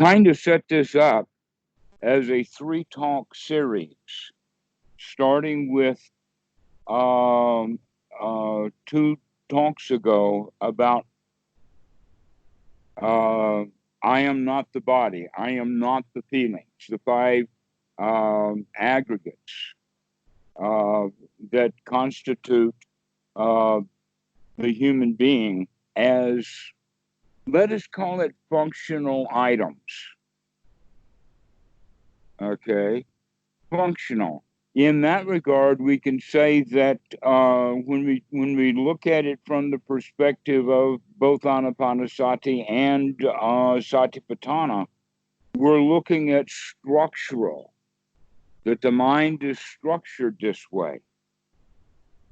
kind of set this up as a 3-talk series, starting with 2 talks ago about I am not the body, I am not the feelings, the 5 aggregates that constitute the human being as, let us call it, functional items. Okay, functional. In that regard, we can say that when we look at it from the perspective of both Anapanasati and Satipatthana, we're looking at structural, that the mind is structured this way.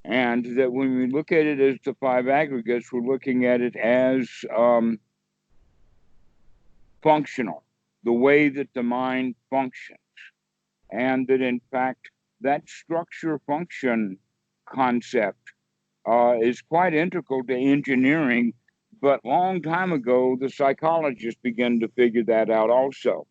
And that when we look at it as the 5 aggregates, we're looking at it as functional, the way that the mind functions. And that, in fact, that structure function concept is quite integral to engineering. But long time ago, the psychologists began to figure that out also.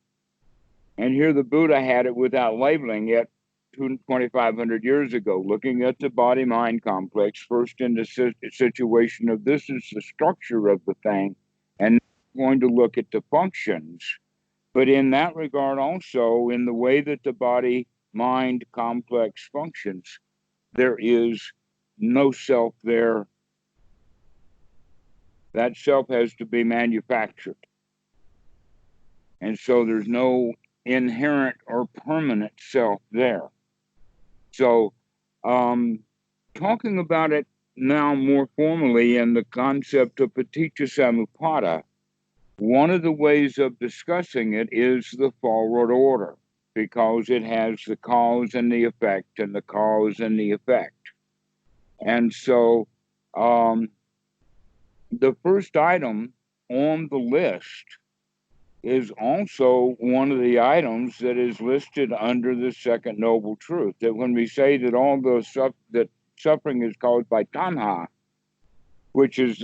And here the Buddha had it without labeling it 2,500 years ago, looking at the body-mind complex, first in the situation of this is the structure of the thing, and going to look at the functions. But in that regard also, in the way that the body-mind complex functions, there is no self there. That self has to be manufactured. And so there's no inherent or permanent self there. So talking about it now more formally in the concept of Paticca Samuppada, one of the ways of discussing it is the forward order, because it has the cause and the effect and the cause and the effect. And so the first item on the list is also one of the items that is listed under the second noble truth, that when we say that all the that suffering is caused by tanha, which is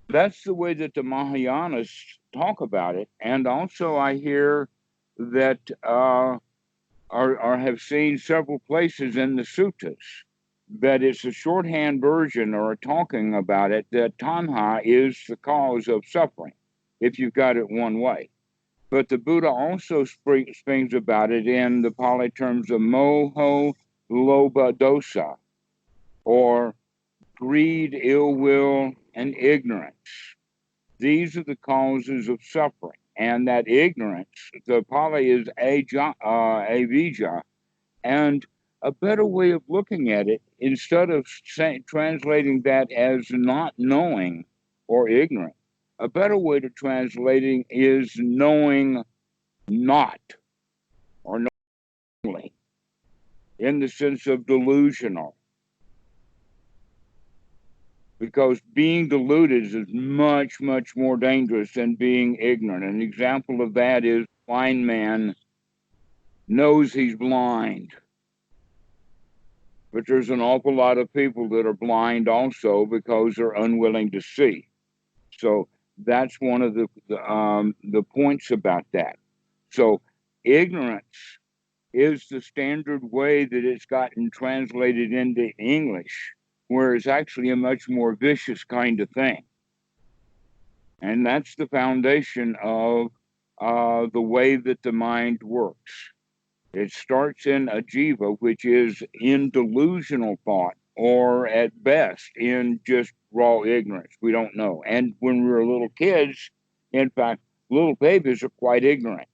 that's the way that the Mahayanas talk about it. And also I hear that or have seen several places in the suttas that it's a shorthand version or a talking about it, that tanha is the cause of suffering, if you've got it one way. But the Buddha also speaks about it in the Pali terms of moho, lobha, dosa, or greed, ill will, and ignorance. These are the causes of suffering. And that ignorance, the Pali is avijja, and a better way of looking at it, instead of translating that as not knowing or ignorant, a better way to translating is knowing not, or knowingly, in the sense of delusional. Because being deluded is much, much more dangerous than being ignorant. An example of that is a blind man knows he's blind. But there's an awful lot of people that are blind also because they're unwilling to see. So that's one of the points about that. So ignorance is the standard way that it's gotten translated into English, where it's actually a much more vicious kind of thing. And that's the foundation of the way that the mind works. It starts in a jiva, which is in delusional thought, or at best in just raw ignorance. We don't know. And when we were little kids, in fact, little babies are quite ignorant.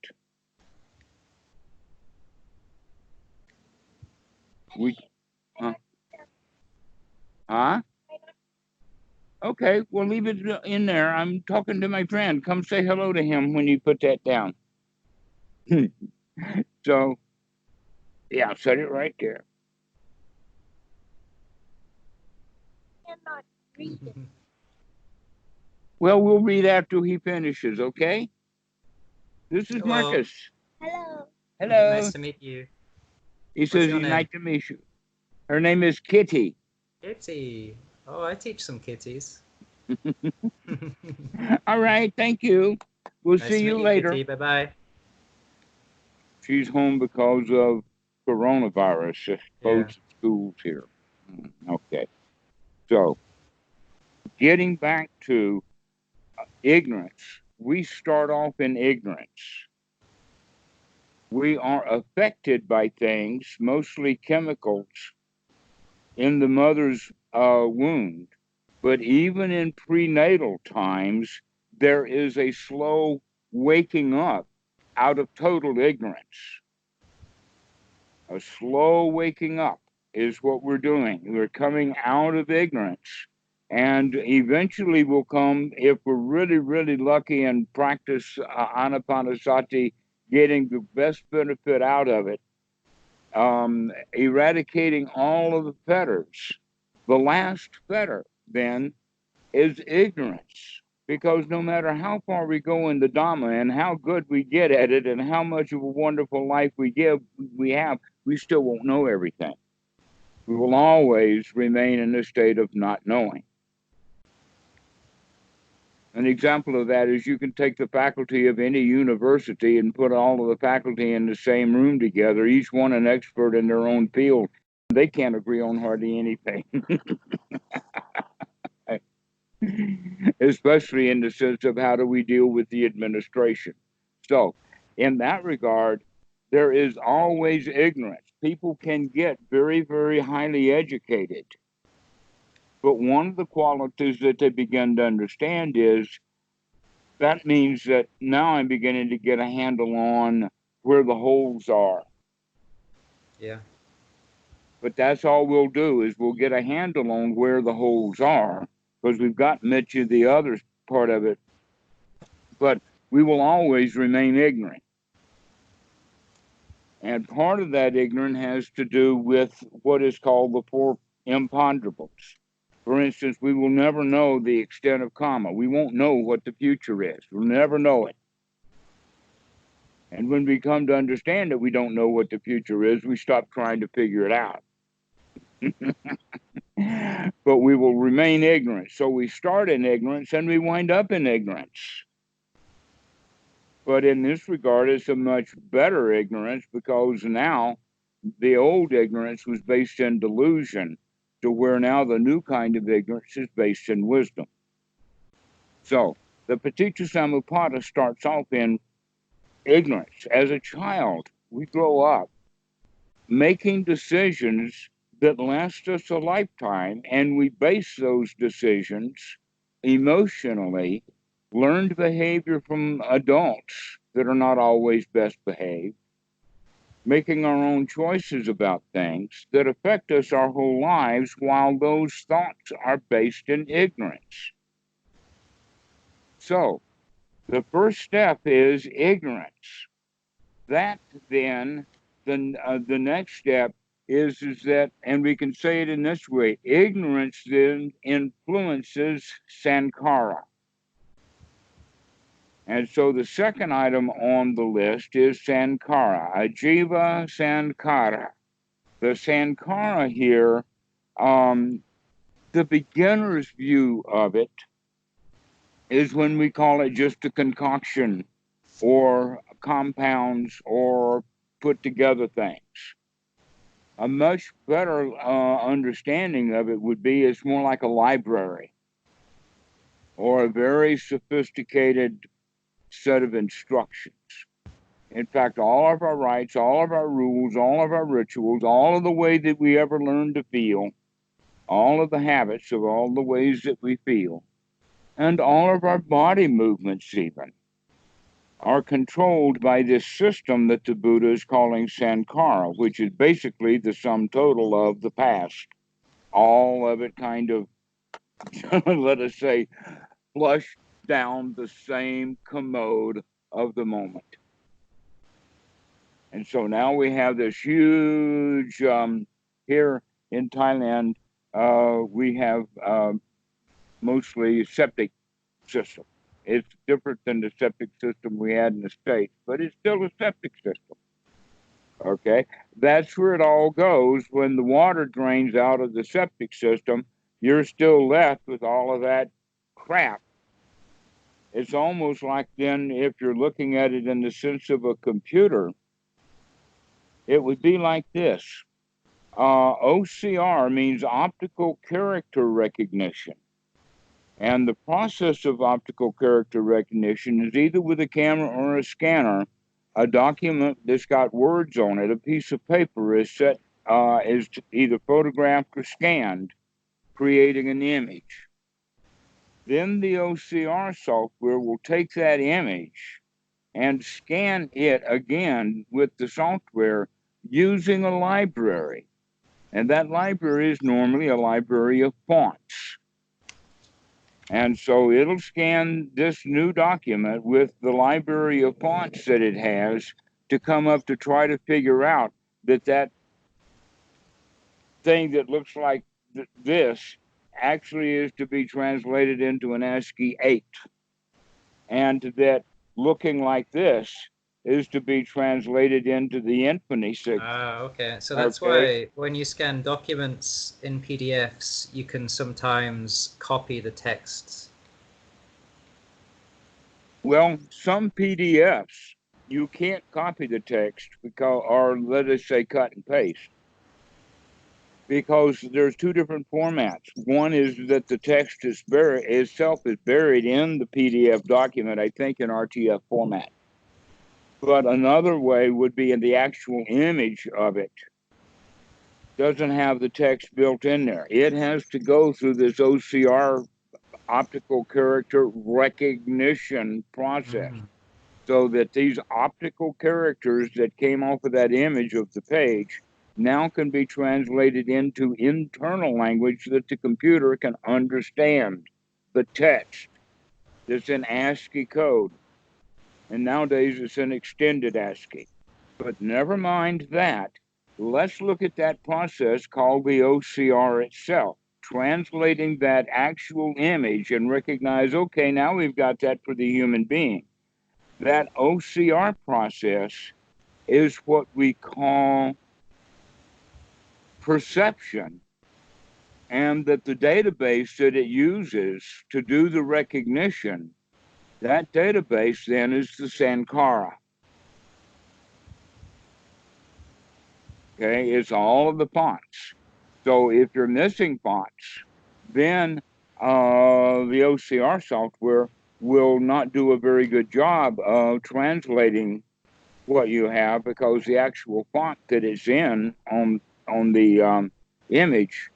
Huh? Okay, well, leave it in there. I'm talking to my friend. Come say hello to him when you put that down. So, yeah, set it right there. Cannot read it. Well, we'll read after he finishes, okay? This is Hello. Marcus. Hello. Hello. Nice to meet you. He says your he's name? nice to meet you. Her name is Kitty. Kitty. Oh, I teach some kitties. All right, thank you. We'll Nice see to you meet you, later. Kitty. Bye bye. She's home because of coronavirus. Yeah. Closed schools here. Okay. So, getting back to ignorance, we start off in ignorance. We are affected by things, mostly chemicals, in the mother's womb. But even in prenatal times, there is a slow waking up out of total ignorance. A slow waking up is what we're doing. We're coming out of ignorance. And eventually we'll come, if we're really, really lucky and practice anapanasati, getting the best benefit out of it, eradicating all of the fetters. The last fetter, then, is ignorance. Because no matter how far we go in the Dhamma and how good we get at it and how much of a wonderful life we have, we still won't know everything. We will always remain in a state of not knowing. An example of that is you can take the faculty of any university and put all of the faculty in the same room together, each one an expert in their own field. They can't agree on hardly anything. Especially in the sense of how do we deal with the administration. So, in that regard, there is always ignorance. People can get very, very highly educated. But one of the qualities that they begin to understand is that means that now I'm beginning to get a handle on where the holes are. Yeah. But that's all we'll do is we'll get a handle on where the holes are because we've got much of the other part of it. But we will always remain ignorant. And part of that ignorance has to do with what is called the four imponderables. For instance, we will never know the extent of karma. We won't know what the future is. We'll never know it. And when we come to understand that we don't know what the future is, we stop trying to figure it out. But we will remain ignorant. So we start in ignorance and we wind up in ignorance. But in this regard, it's a much better ignorance because now the old ignorance was based in delusion, to where now the new kind of ignorance is based in wisdom. So the Paticca Samuppada starts off in ignorance. As a child, we grow up making decisions that last us a lifetime, and we base those decisions emotionally, learned behavior from adults that are not always best behaved, making our own choices about things that affect us our whole lives while those thoughts are based in ignorance. So, the first step is ignorance. That then, the next step is that, and we can say it in this way, ignorance then influences sankhara. And so the second item on the list is sankhara, ajiva sankhara. The sankhara here, the beginner's view of it is when we call it just a concoction or compounds or put together things. A much better understanding of it would be it's more like a library or a very sophisticated set of instructions. In fact, all of our rites, all of our rules, all of our rituals, all of the way that we ever learn to feel, all of the habits of all the ways that we feel, and all of our body movements even, are controlled by this system that the Buddha is calling sankhara, which is basically the sum total of the past. All of it kind of, let us say, flushed down the same commode of the moment. And so now we have this huge, here in Thailand, we have mostly septic system. It's different than the septic system we had in the States, but it's still a septic system. Okay? That's where it all goes. When the water drains out of the septic system, you're still left with all of that crap It's almost like then, if you're looking at it in the sense of a computer, it would be like this. OCR means optical character recognition. And the process of optical character recognition is either with a camera or a scanner. A document that's got words on it, a piece of paper, is either photographed or scanned, creating an image. Then the OCR software will take that image and scan it again with the software using a library. And that library is normally a library of fonts. And so it'll scan this new document with the library of fonts that it has to come up to try to figure out that thing that looks like this actually is to be translated into an ASCII 8. And that looking like this is to be translated into the infinity signal. Ah, okay. So that's why when you scan documents in PDFs, you can sometimes copy the texts. Well, some PDFs, you can't copy the text or let us say cut and paste, because there's two different formats. One is that the text is buried in the PDF document, I think in RTF format. But another way would be in the actual image of it. Doesn't have the text built in there. It has to go through this OCR, optical character recognition process, so that these optical characters that came off of that image of the page now can be translated into internal language that the computer can understand. The text that's in ASCII code. And nowadays it's in extended ASCII. But never mind that. Let's look at that process called the OCR itself, translating that actual image and recognize, okay, now we've got that for the human being. That OCR process is what we call perception, and that the database that it uses to do the recognition, that database then is the Sankara. Okay, it's all of the fonts. So if you're missing fonts, then the OCR software will not do a very good job of translating what you have, because the actual font that it's in on the image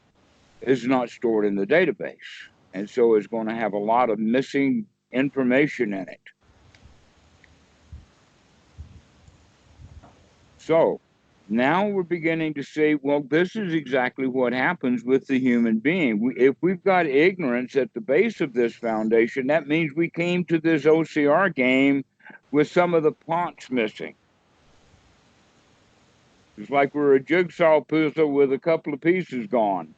is not stored in the database. And so it's going to have a lot of missing information in it. So now we're beginning to say, well, this is exactly what happens with the human being. If we've got ignorance at the base of this foundation, that means we came to this OCR game with some of the fonts missing. It's like we're a jigsaw puzzle with a couple of pieces gone.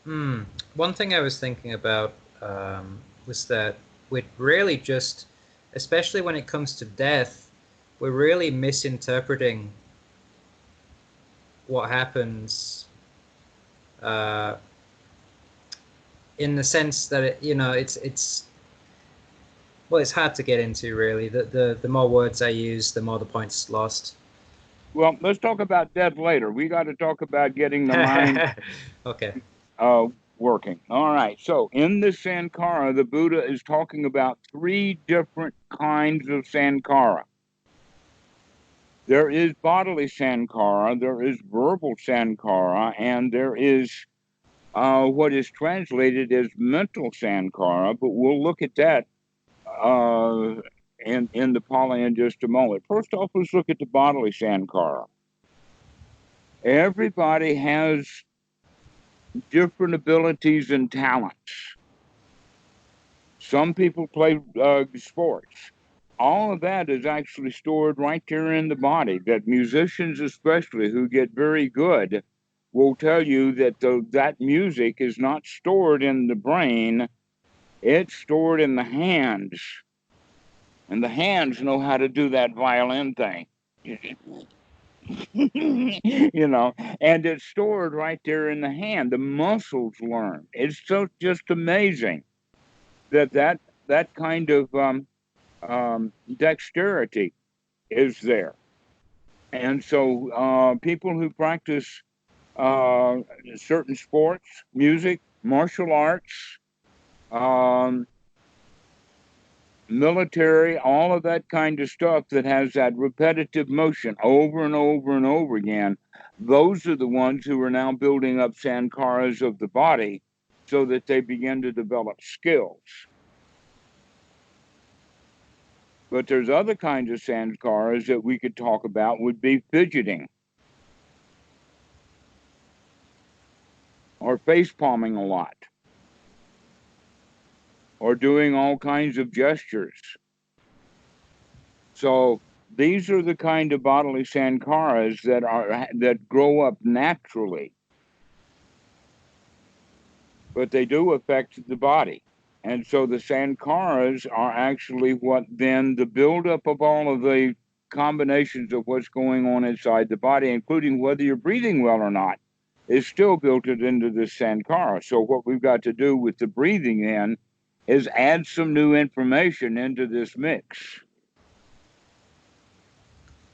One thing I was thinking about was that we'd really just, especially when it comes to death, we're really misinterpreting what happens in the sense that it's hard to get into, really. The more words I use, the more the point's lost. Well, let's talk about death later. We got to talk about getting the mind okay. Working. All right. So in the Sankara, the Buddha is talking about three different kinds of Sankara. There is bodily Sankara, there is verbal Sankara, and there is what is translated as mental Sankara, but we'll look at that in the Pali in just a moment. First off, let's look at the bodily Sankara. Everybody has different abilities and talents. Some people play sports. All of that is actually stored right there in the body. That musicians, especially who get very good, will tell you that that music is not stored in the brain, it's stored in the hands. And the hands know how to do that violin thing. You know, and it's stored right there in the hand. The muscles learn. It's so just amazing that that kind of dexterity is there. And so people who practice certain sports, music, martial arts, um, military, all of that kind of stuff that has that repetitive motion over and over and over again, those are the ones who are now building up sankharas of the body so that they begin to develop skills. But there's other kinds of sankharas that we could talk about would be fidgeting or face palming a lot or doing all kinds of gestures. So these are the kind of bodily sankharas that grow up naturally, but they do affect the body. And so the sankharas are actually what then the buildup of all of the combinations of what's going on inside the body, including whether you're breathing well or not, is still built into the sankhara. So what we've got to do with the breathing then is add some new information into this mix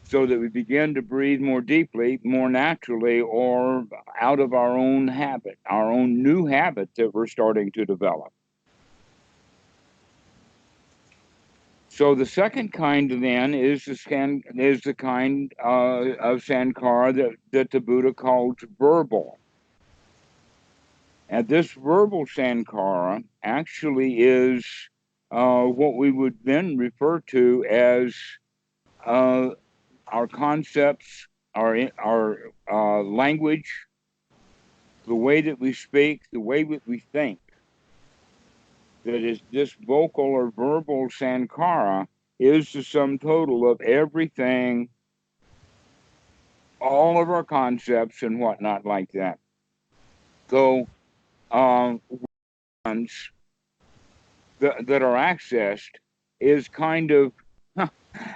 so that we begin to breathe more deeply, more naturally, or out of our own habit, our own new habit that we're starting to develop. So the second kind then is the kind of sankhara that the Buddha calls verbal. And this verbal sankhara actually is what we would then refer to as our concepts, our language, the way that we speak, the way that we think. That is, this vocal or verbal sankhara is the sum total of everything, all of our concepts and whatnot like that. So ones that are accessed is kind of,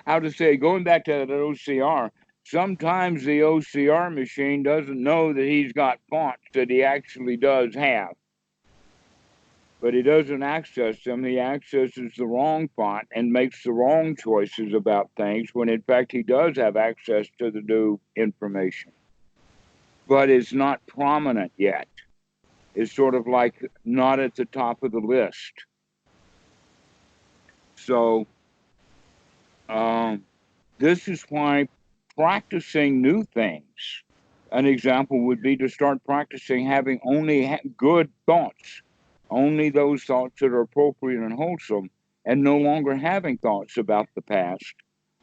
how to say, going back to that OCR, sometimes the OCR machine doesn't know that he's got fonts that he actually does have. But he doesn't access them. He accesses the wrong font and makes the wrong choices about things when in fact he does have access to the new information. But it's not prominent yet. It's sort of like not at the top of the list. So this is why practicing new things, an example would be to start practicing having only good thoughts, only those thoughts that are appropriate and wholesome, and no longer having thoughts about the past,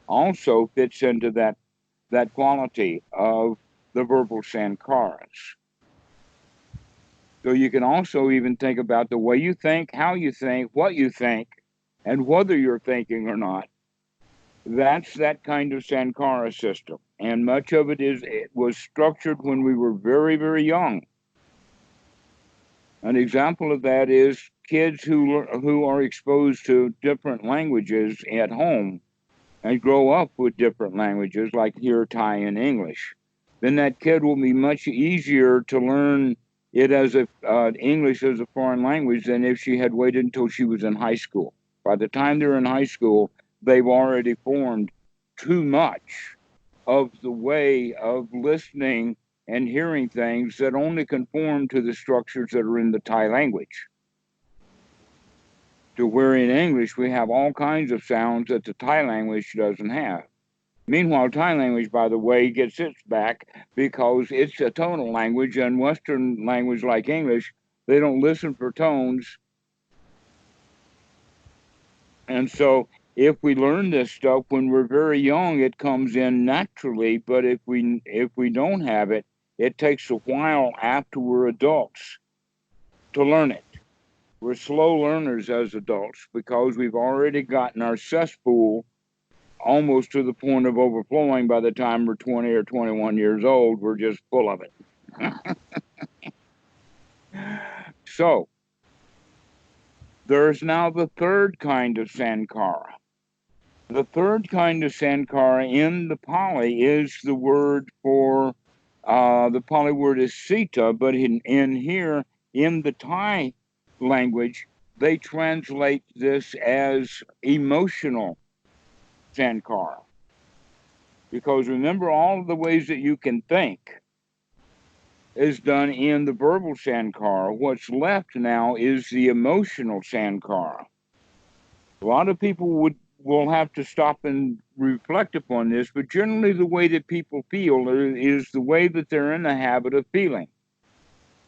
also fits into that quality of the verbal sankharas. So you can also even think about the way you think, how you think, what you think, and whether you're thinking or not. That's that kind of sankhara system. And much of it was structured when we were very, very young. An example of that is kids who are exposed to different languages at home and grow up with different languages, like here, Thai and English. Then that kid will be much easier to learn it as English as a foreign language than if she had waited until she was in high school. By the time they're in high school, they've already formed too much of the way of listening and hearing things that only conform to the structures that are in the Thai language. To where in English we have all kinds of sounds that the Thai language doesn't have. Meanwhile, Thai language, by the way, gets its back because it's a tonal language, and Western language like English, they don't listen for tones. And so if we learn this stuff when we're very young, it comes in naturally. But if we don't have it, it takes a while after we're adults to learn it. We're slow learners as adults because we've already gotten our cesspool almost to the point of overflowing. By the time we're 20 or 21 years old, we're just full of it. So there's now the third kind of sankhara. The third kind of sankhara in the Pali is the word for, the Pali word is sita, but in here, in the Thai language, they translate this as emotional sankara. Because remember, all of the ways that you can think is done in the verbal sankara. What's left now is the emotional sankara. A lot of people will have to stop and reflect upon this, but generally the way that people feel is the way that they're in the habit of feeling.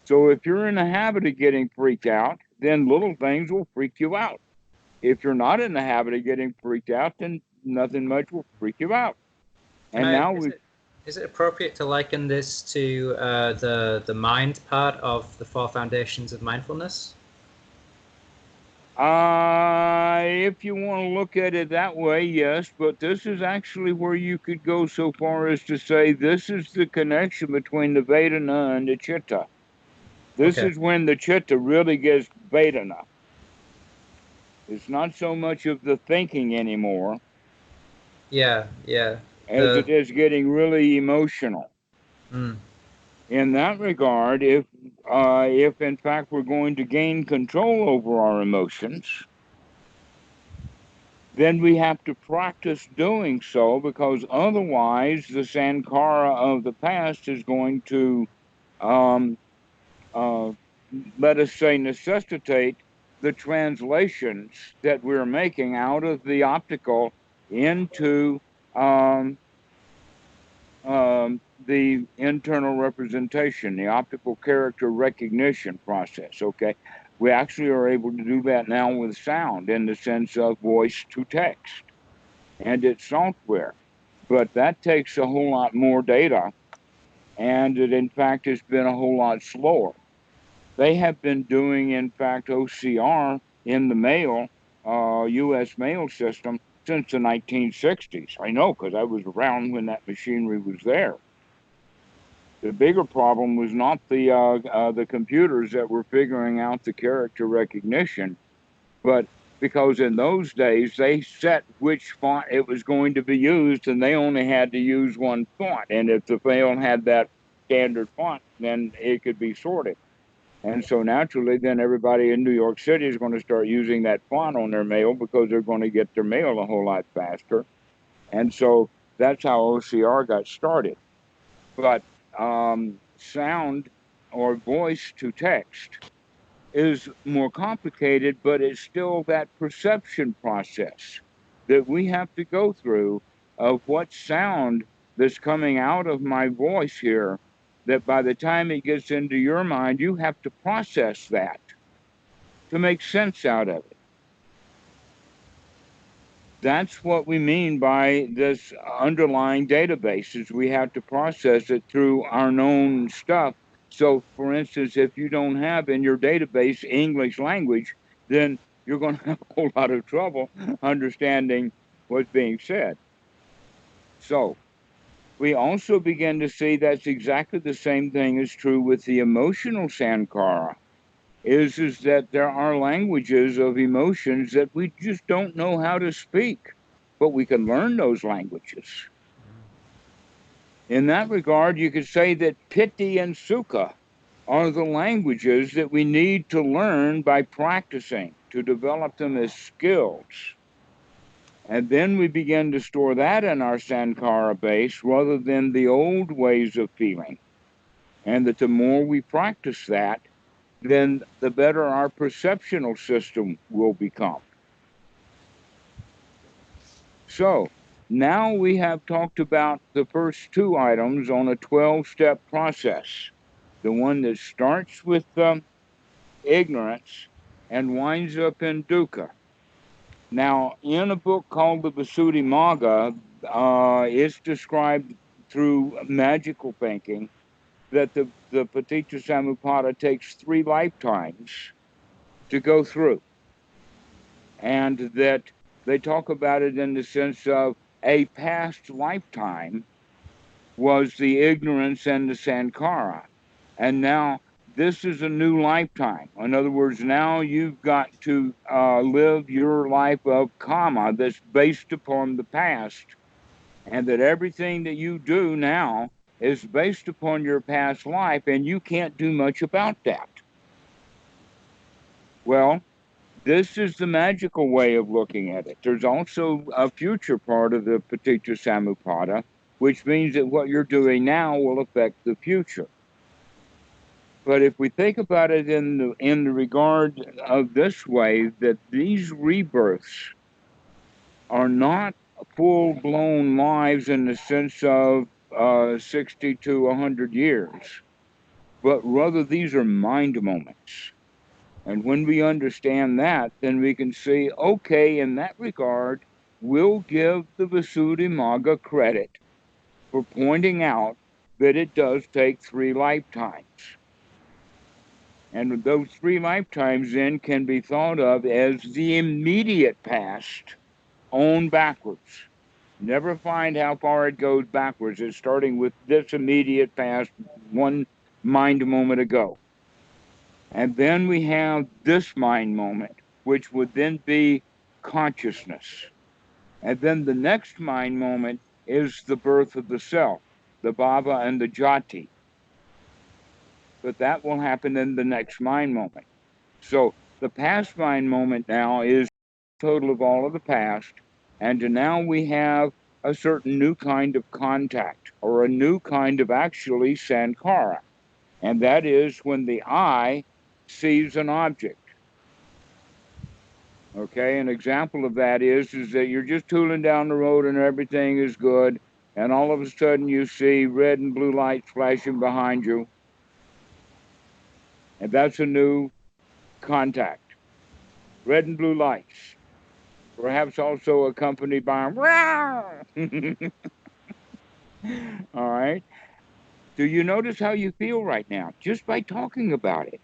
So if you're in the habit of getting freaked out, then little things will freak you out. If you're not in the habit of getting freaked out, then nothing much will freak you out. And now is it appropriate to liken this to the mind part of the four foundations of mindfulness? If you want to look at it that way, yes, but this is actually where you could go so far as to say this is the connection between the Vedana and the Chitta. This Okay. is when the Chitta really gets Vedana. It's not so much of the thinking anymore Yeah, yeah. as it is getting really emotional. Mm. In that regard, if in fact we're going to gain control over our emotions, then we have to practice doing so, because otherwise the sankara of the past is going to, um, uh, let us say, necessitate the translations that we're making out of the optical into the internal representation, the optical character recognition process. Okay, we actually are able to do that now with sound in the sense of voice to text and its software, but that takes a whole lot more data, and it in fact has been a whole lot slower. They have been doing, in fact, OCR in the mail, U.S. mail system since the 1960s. I know, because I was around when that machinery was there. The bigger problem was not the computers that were figuring out the character recognition, but because in those days they set which font it was going to be used, and they only had to use one font. And if the mail had that standard font, then it could be sorted. And so naturally, then everybody in New York City is going to start using that font on their mail because they're going to get their mail a whole lot faster. And so that's how OCR got started. But sound or voice to text is more complicated, but it's still that perception process that we have to go through of what sound that's coming out of my voice here, that by the time it gets into your mind, you have to process that to make sense out of it. That's what we mean by this underlying database, is we have to process it through our known stuff. So, for instance, if you don't have in your database English language, then you're going to have a whole lot of trouble understanding what's being said. So, we also begin to see that's exactly the same thing is true with the emotional sankara, is that there are languages of emotions that we just don't know how to speak, but we can learn those languages. In that regard, you could say that piti and sukha are the languages that we need to learn by practicing to develop them as skills. And then we begin to store that in our sankara base rather than the old ways of feeling. And that the more we practice that, then the better our perceptual system will become. So now we have talked about the first two items on a 12-step process, the one that starts with ignorance and winds up in dukkha. Now, in a book called the Visuddhimagga, it's described through magical thinking that the Paticca Samuppada takes 3 lifetimes to go through, and that they talk about it in the sense of a past lifetime was the ignorance and the sankara, and now this is a new lifetime. In other words, now you've got to live your life of karma that's based upon the past, and that everything that you do now is based upon your past life, and you can't do much about that. Well, This is the magical way of looking at it. There's also a future part of the Paticca Samuppada, which means that what you're doing now will affect the future. But if we think about it in the regard of this way, that these rebirths are not full-blown lives in the sense of 60 to 100 years, but rather these are mind moments. And when we understand that, then we can see, okay, in that regard, we'll give the Visuddhimagga credit for pointing out that it does take 3 lifetimes. And those 3 lifetimes then can be thought of as the immediate past on backwards. Never find how far it goes backwards. It's starting with this immediate past, one mind moment ago. And then we have this mind moment, which would then be consciousness. And then the next mind moment is the birth of the self, the bhava and the jati. But that will happen in the next mind moment. So the past mind moment now is the total of all of the past. And now we have a certain new kind of contact, or a new kind of actually sankhara. And that is when the eye sees an object. Okay, an example of that is that you're just tooling down the road and everything is good, and all of a sudden you see red and blue lights flashing behind you, and that's a new contact. Red and blue lights, perhaps also accompanied by all right. Do you notice how you feel right now just by talking about it?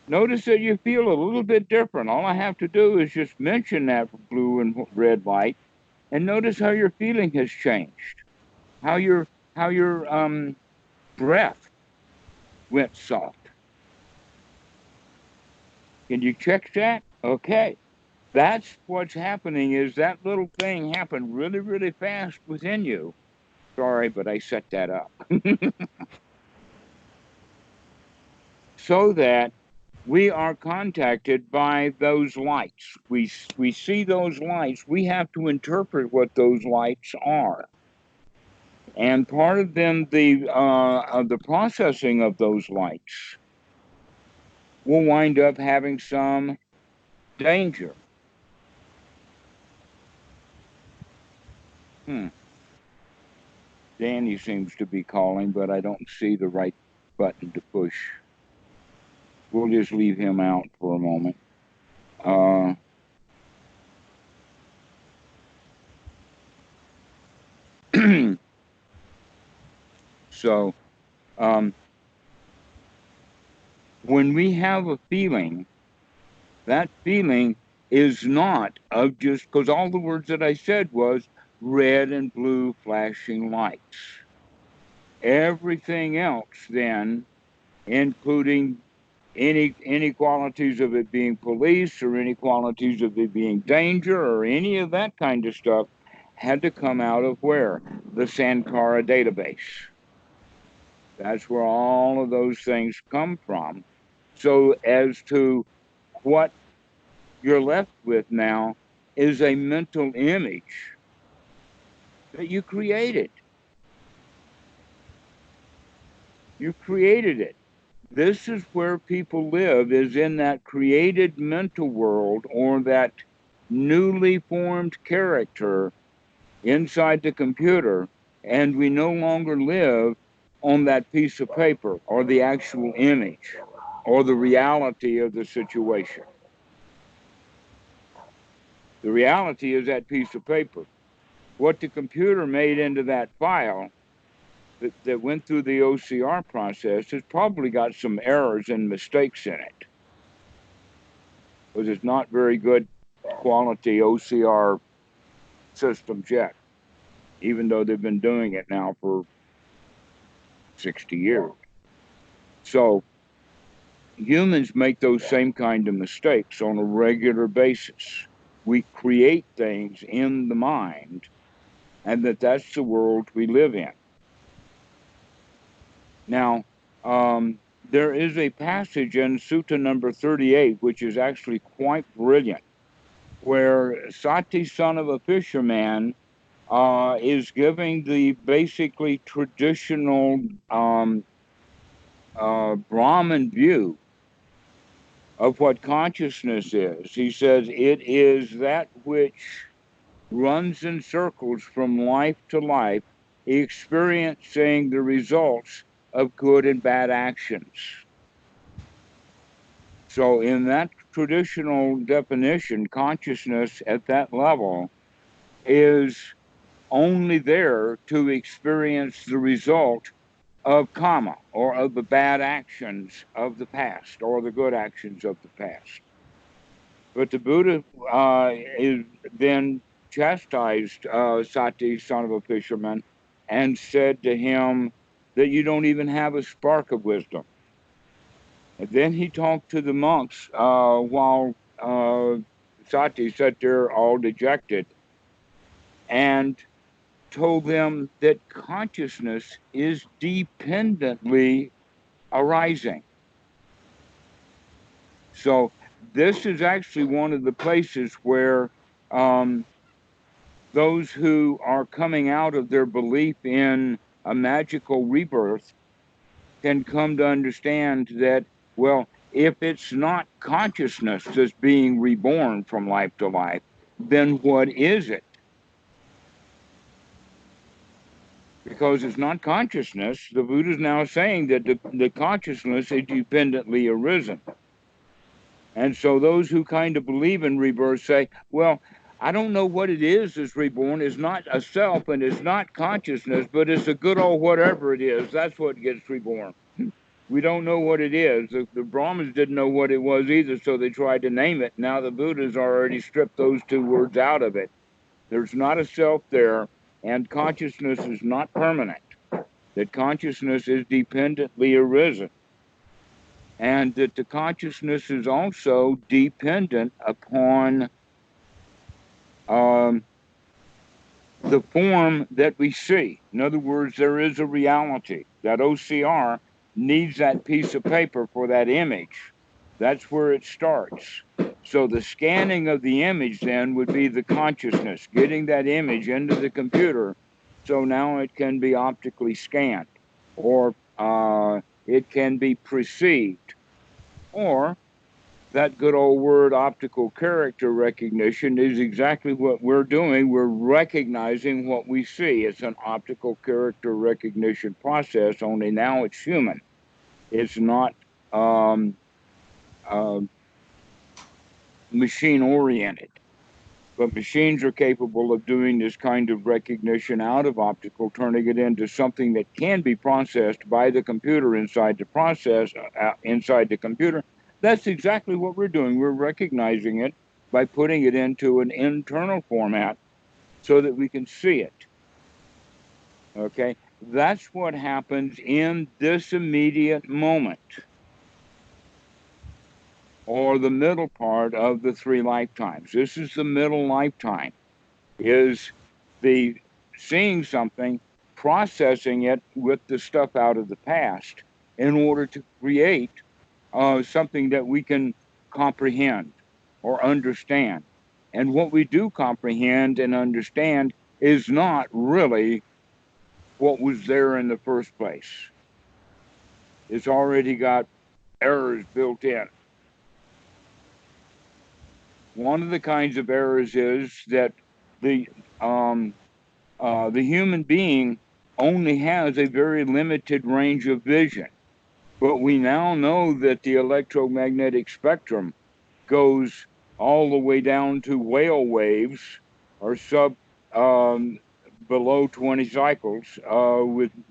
Notice that you feel a little bit different. All I have to do is just mention that blue and red light, and notice how your feeling has changed. How your breath went soft. Can you check that? Okay. That's what's happening, is that little thing happened really, really fast within you. Sorry, but I set that up. So that we are contacted by those lights. We see those lights. We have to interpret what those lights are. And part of them, the processing of those lights will wind up having some danger. Danny seems to be calling, but I don't see the right button to push. We'll just leave him out for a moment. So, when we have a feeling, that feeling is not of just, because all the words that I said was red and blue flashing lights. Everything else then, including any qualities of it being police, or any qualities of it being danger, or any of that kind of stuff, had to come out of where? The Sankara database. That's where all of those things come from. So as to what you're left with now is a mental image that you created. You created it. This is where people live, is in that created mental world, or that newly formed character inside the computer, and we no longer live on that piece of paper, or the actual image, or the reality of the situation. The reality is that piece of paper. What the computer made into that file that went through the OCR process has probably got some errors and mistakes in it, because it's not very good quality OCR systems yet, even though they've been doing it now for 60 years. So humans make those same kind of mistakes on a regular basis. We create things in the mind, and that's the world we live in. Now, there is a passage in Sutta number 38, which is actually quite brilliant, where Sati, son of a fisherman, is giving the basically traditional Brahmin view of what consciousness is. He says it is that which runs in circles from life to life, experiencing the results of good and bad actions. So in that traditional definition, consciousness at that level is only there to experience the result of karma, or of the bad actions of the past, or the good actions of the past. But the Buddha is then chastised Sati, son of a fisherman, and said to him that you don't even have a spark of wisdom. And then he talked to the monks while Sati sat there all dejected, and told them that consciousness is dependently arising. So this is actually one of the places where those who are coming out of their belief in a magical rebirth can come to understand that, well, if it's not consciousness that's being reborn from life to life, then what is it? Because it's not consciousness. The Buddha is now saying that the consciousness is dependently arisen. And so those who kind of believe in rebirth say, well, I don't know what it is that's reborn. It's not a self and it's not consciousness, but it's a good old whatever it is. That's what gets reborn. We don't know what it is. The Brahmins didn't know what it was either, so they tried to name it. Now the Buddha's already stripped those two words out of it. There's not a self there, and consciousness is not permanent. That consciousness is dependently arisen. And that the consciousness is also dependent upon the form that we see. In other words, there is a reality. That OCR needs that piece of paper for that image. That's where it starts. So the scanning of the image then would be the consciousness, getting that image into the computer, so now it can be optically scanned, or it can be perceived, or that good old word optical character recognition is exactly what we're doing. We're recognizing what we see. It's an optical character recognition process, only now it's human. It's not machine oriented. But machines are capable of doing this kind of recognition out of optical, turning it into something that can be processed by the computer inside the process, inside the computer. That's exactly what we're doing. We're recognizing it by putting it into an internal format so that we can see it. Okay? That's what happens in this immediate moment, or the middle part of the 3 lifetimes. This is the middle lifetime, is the seeing something, processing it with the stuff out of the past in order to create something that we can comprehend or understand. And what we do comprehend and understand is not really what was there in the first place. It's already got errors built in. One of the kinds of errors is that the human being only has a very limited range of vision. But we now know that the electromagnetic spectrum goes all the way down to whale waves, or below 20 cycles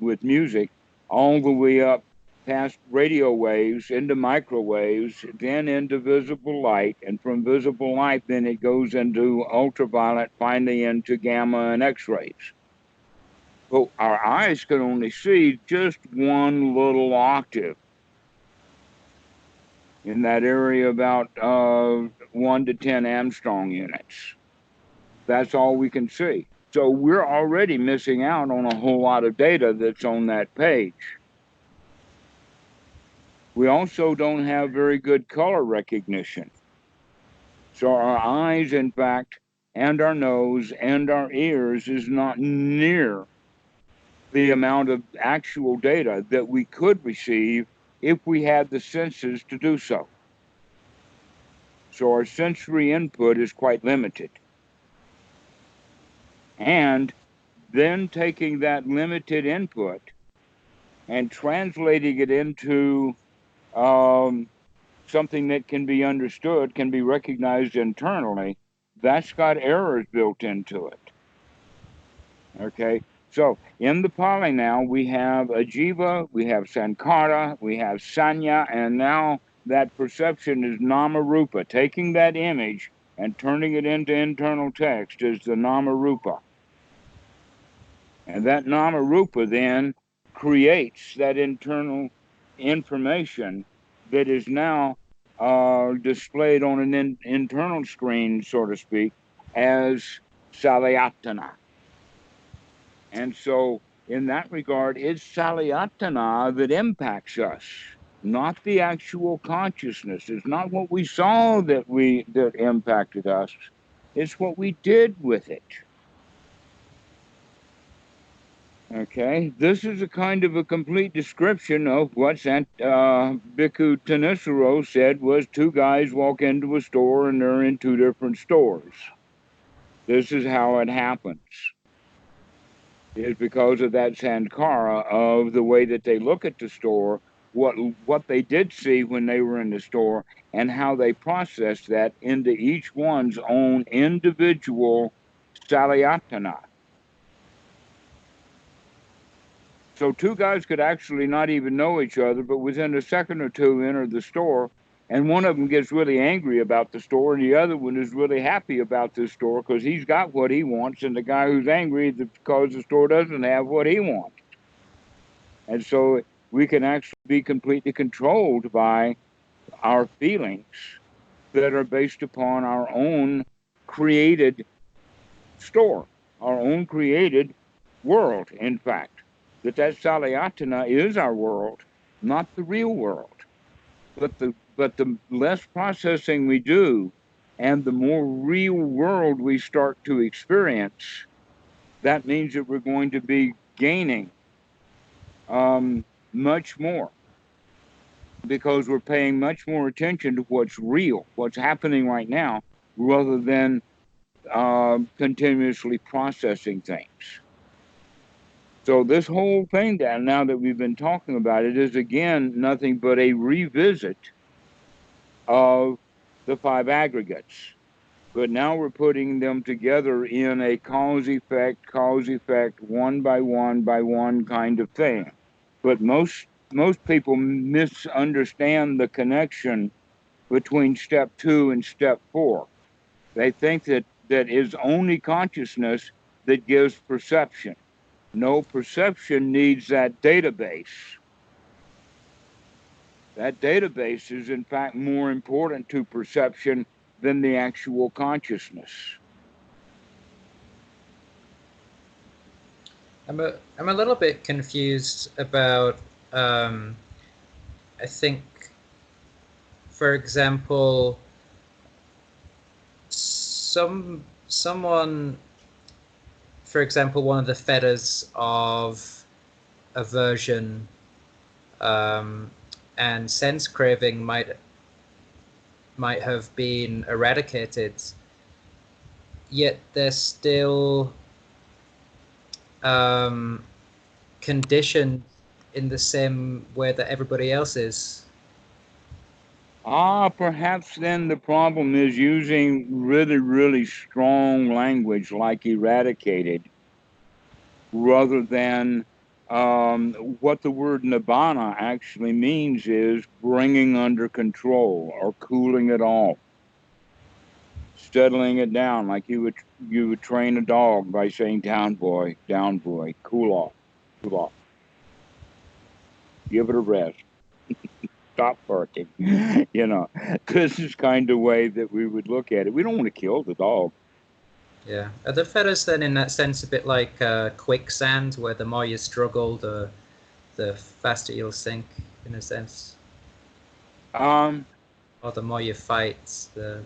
with music, all the way up past radio waves into microwaves, then into visible light, and from visible light then it goes into ultraviolet, finally into gamma and X-rays. But our eyes can only see just one little octave in that area, about 1 to 10 Armstrong units. That's all we can see. So we're already missing out on a whole lot of data that's on that page. We also don't have very good color recognition. So our eyes, in fact, and our nose and our ears is not near the amount of actual data that we could receive if we had the senses to do so. So our sensory input is quite limited. And then taking that limited input and translating it into something that can be understood, can be recognized internally, that's got errors built into it. Okay, so in the Pali now, we have Ajiva, we have Sankara, we have Sanya, and now that perception is Namarupa. Taking that image and turning it into internal text is the Namarupa. And that Namarupa then creates that internal information that is now displayed on an internal screen, so to speak, as Salayatana. And so, in that regard, it's Salayatana that impacts us, not the actual consciousness. It's not what we saw that impacted us. It's what we did with it. Okay, this is a kind of a complete description of what Bhikkhu Tanisaro said was two guys walk into a store and they're in two different stores. This is how it happens. Is because of that sankara of the way that they look at the store, what they did see when they were in the store, and how they processed that into each one's own individual salayatana. So two guys could actually not even know each other, but within a second or two enter the store, and one of them gets really angry about the store, and the other one is really happy about this store because he's got what he wants, and the guy who's angry is because the store doesn't have what he wants. And so we can actually be completely controlled by our feelings that are based upon our own created store, our own created world, in fact. That Salayatana is our world, not the real world. But the less processing we do, and the more real world we start to experience, that means that we're going to be gaining much more, because we're paying much more attention to what's real, what's happening right now, rather than continuously processing things. So this whole thing now that we've been talking about it is, again, nothing but a revisit of the five aggregates. But now we're putting them together in a cause effect, one by one kind of thing. But most people misunderstand the connection between step 2 and step 4. They think that is only consciousness that gives perception. No, perception needs that database. That database is, in fact, more important to perception than the actual consciousness. I'm a little bit confused about, I think, for example, someone, for example, one of the fetters of aversion and sense craving might have been eradicated, yet they're still conditioned in the same way that everybody else is. Perhaps then the problem is using really, really strong language like eradicated, rather than what the word nibbana actually means is bringing under control or cooling it off, settling it down, like you would train a dog by saying, down boy, cool off, give it a rest, stop barking. This is kind of way that we would look at it. We don't want to kill the dog. Yeah. Are the fetters then, in that sense, a bit like quicksand, where the more you struggle, the faster you'll sink, in a sense? Um, Or the more you fight, the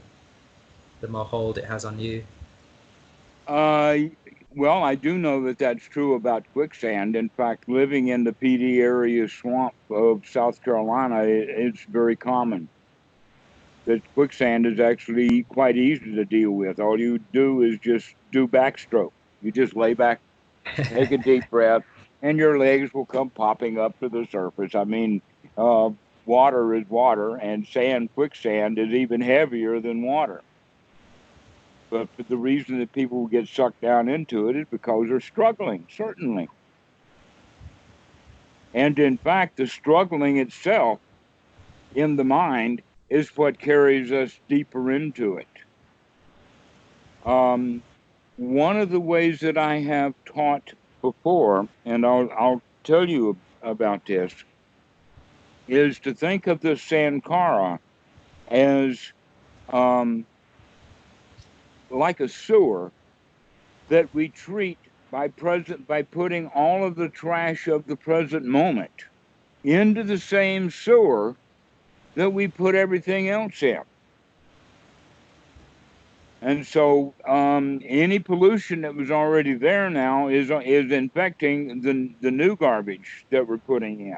more hold it has on you? uh, well, I do know that that's true about quicksand. In fact, living in the PD area swamp of South Carolina, it's very common. That quicksand is actually quite easy to deal with. All you do is just do backstroke. You just lay back, take a deep breath, and your legs will come popping up to the surface. I mean, uh, water is water, and quicksand is even heavier than water. But the reason that people get sucked down into it is because they're struggling, certainly. And in fact, the struggling itself in the mind is what carries us deeper into it. One of the ways that I have taught before, and I'll tell you about this, is to think of the Sankara as like a sewer that we treat by putting all of the trash of the present moment into the same sewer that we put everything else in. And so any pollution that was already there now is infecting the new garbage that we're putting in.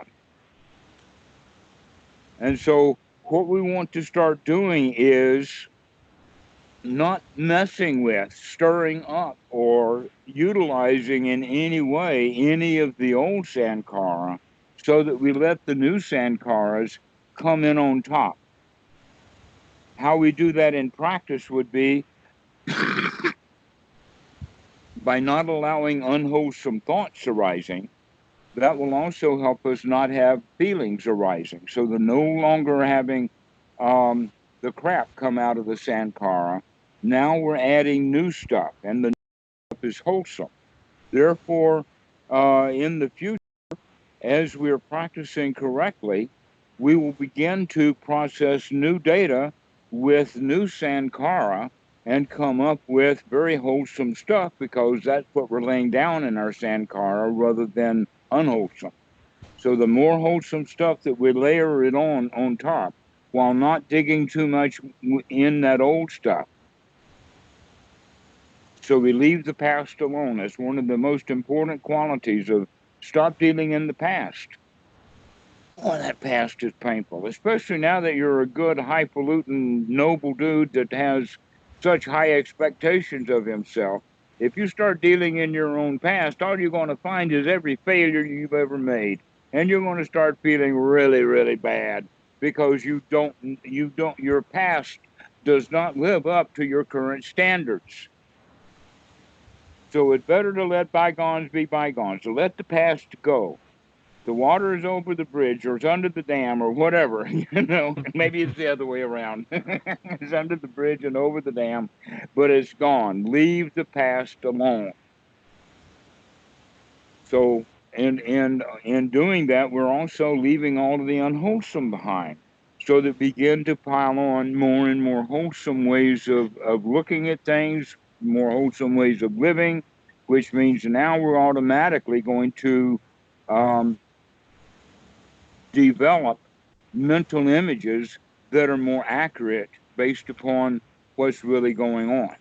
And so what we want to start doing is not messing with, stirring up, or utilizing in any way any of the old Sankara, so that we let the new Sankaras come in on top. How we do that in practice would be by not allowing unwholesome thoughts arising. That will also help us not have feelings arising. So the no longer having the crap come out of the Sankara, now we're adding new stuff, and the new stuff is wholesome. Therefore, in the future, as we're practicing correctly, we will begin to process new data with new Sankara and come up with very wholesome stuff, because that's what we're laying down in our Sankara rather than unwholesome. So the more wholesome stuff that we layer it on top, while not digging too much in that old stuff. So we leave the past alone. That's one of the most important qualities of stop dealing in the past. Oh, that past is painful, especially now that you're a good, highfalutin, noble dude that has such high expectations of himself. If you start dealing in your own past, all you're going to find is every failure you've ever made. And you're going to start feeling really, really bad because your past does not live up to your current standards. So it's better to let bygones be bygones, to let the past go. The water is over the bridge, or it's under the dam, or whatever. Maybe it's the other way around. It's under the bridge and over the dam, but it's gone. Leave the past alone. So in doing that, we're also leaving all of the unwholesome behind, so that begin to pile on more and more wholesome ways of looking at things, more wholesome ways of living, which means now we're automatically going to develop mental images that are more accurate based upon what's really going on.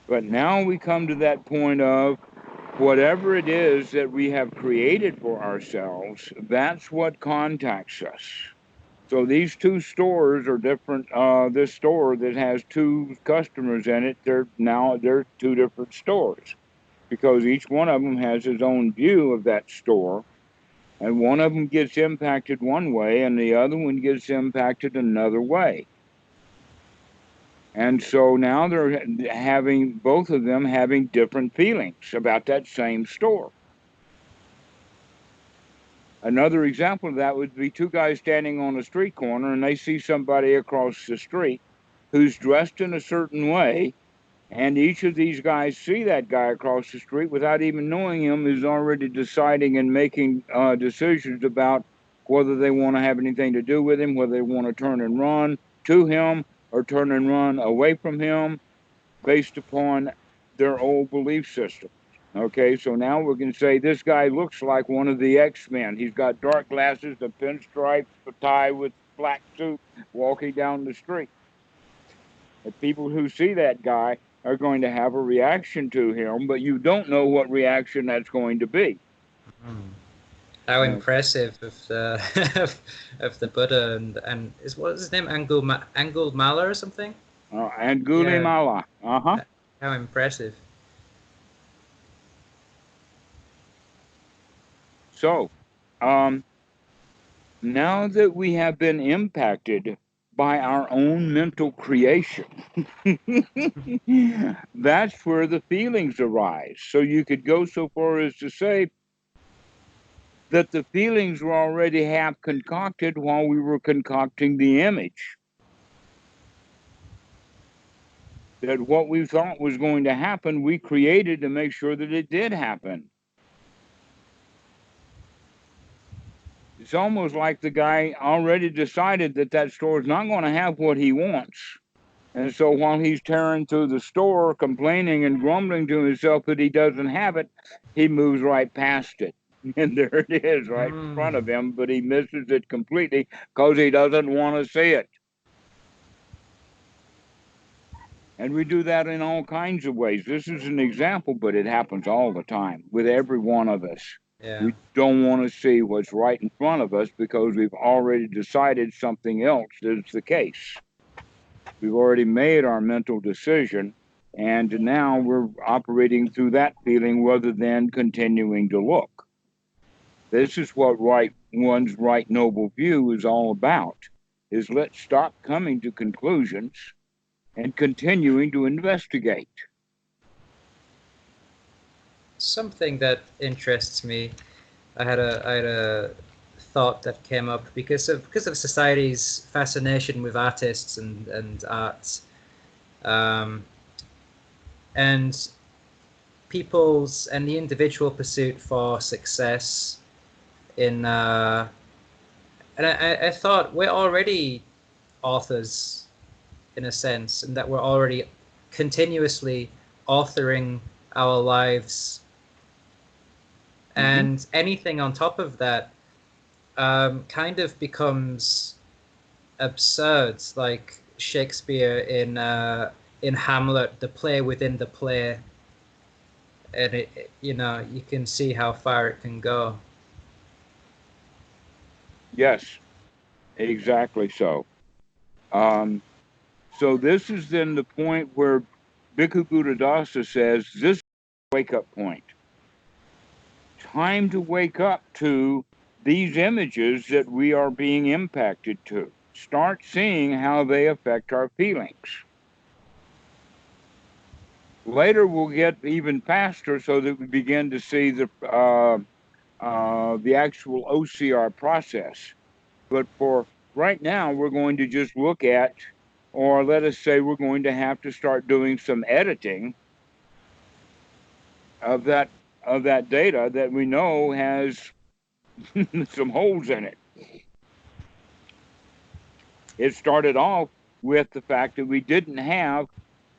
But now we come to that point of whatever it is that we have created for ourselves, that's what contacts us. So these two stores are different. This store that has two customers in it, they're two different stores, because each one of them has his own view of that store. And one of them gets impacted one way and the other one gets impacted another way. And so now they're having, both of them having different feelings about that same store. Another example of that would be two guys standing on a street corner, and they see somebody across the street who's dressed in a certain way. And each of these guys see that guy across the street without even knowing him, is already deciding and making decisions about whether they want to have anything to do with him, whether they want to turn and run to him or turn and run away from him, based upon their old belief system. Okay, so now we can say this guy looks like one of the X-Men. He's got dark glasses, a pinstripe, a tie with black suit, walking down the street. The people who see that guy are going to have a reaction to him, but you don't know what reaction that's going to be. How impressive of the of the Buddha and is what is his name, Angulimala or something? Angulimala. Yeah. How impressive. So, now that we have been impacted by our own mental creation, that's where the feelings arise. So you could go so far as to say that the feelings were already half concocted while we were concocting the image. That what we thought was going to happen, we created to make sure that it did happen. It's almost like the guy already decided that that store is not going to have what he wants. And so while he's tearing through the store, complaining and grumbling to himself that he doesn't have it, he moves right past it. And there it is right in front of him, but he misses it completely because he doesn't want to see it. And we do that in all kinds of ways. This is an example, but it happens all the time with every one of us. Yeah. We don't want to see what's right in front of us because we've already decided something else is the case. We've already made our mental decision, and now we're operating through that feeling rather than continuing to look. This is what one's right noble view is all about, is let's stop coming to conclusions and continuing to investigate. Something that interests me, I had a thought that came up because of society's fascination with artists and arts, and people's and the individual pursuit for success in and I thought we're already authors in a sense, and that we're already continuously authoring our lives, and anything on top of that kind of becomes absurd, like Shakespeare in Hamlet, the play within the play, and it you can see how far it can go. Yes, exactly so. So this is then the point where Bhikkhu Buddhadasa says this is a wake-up point. Time to wake up to these images that we are being impacted to. Start seeing how they affect our feelings. Later we'll get even faster so that we begin to see the actual OCR process. But for right now, we're going to just look at, or let us say we're going to have to start doing some editing of that data that we know has some holes in it. It started off with the fact that we didn't have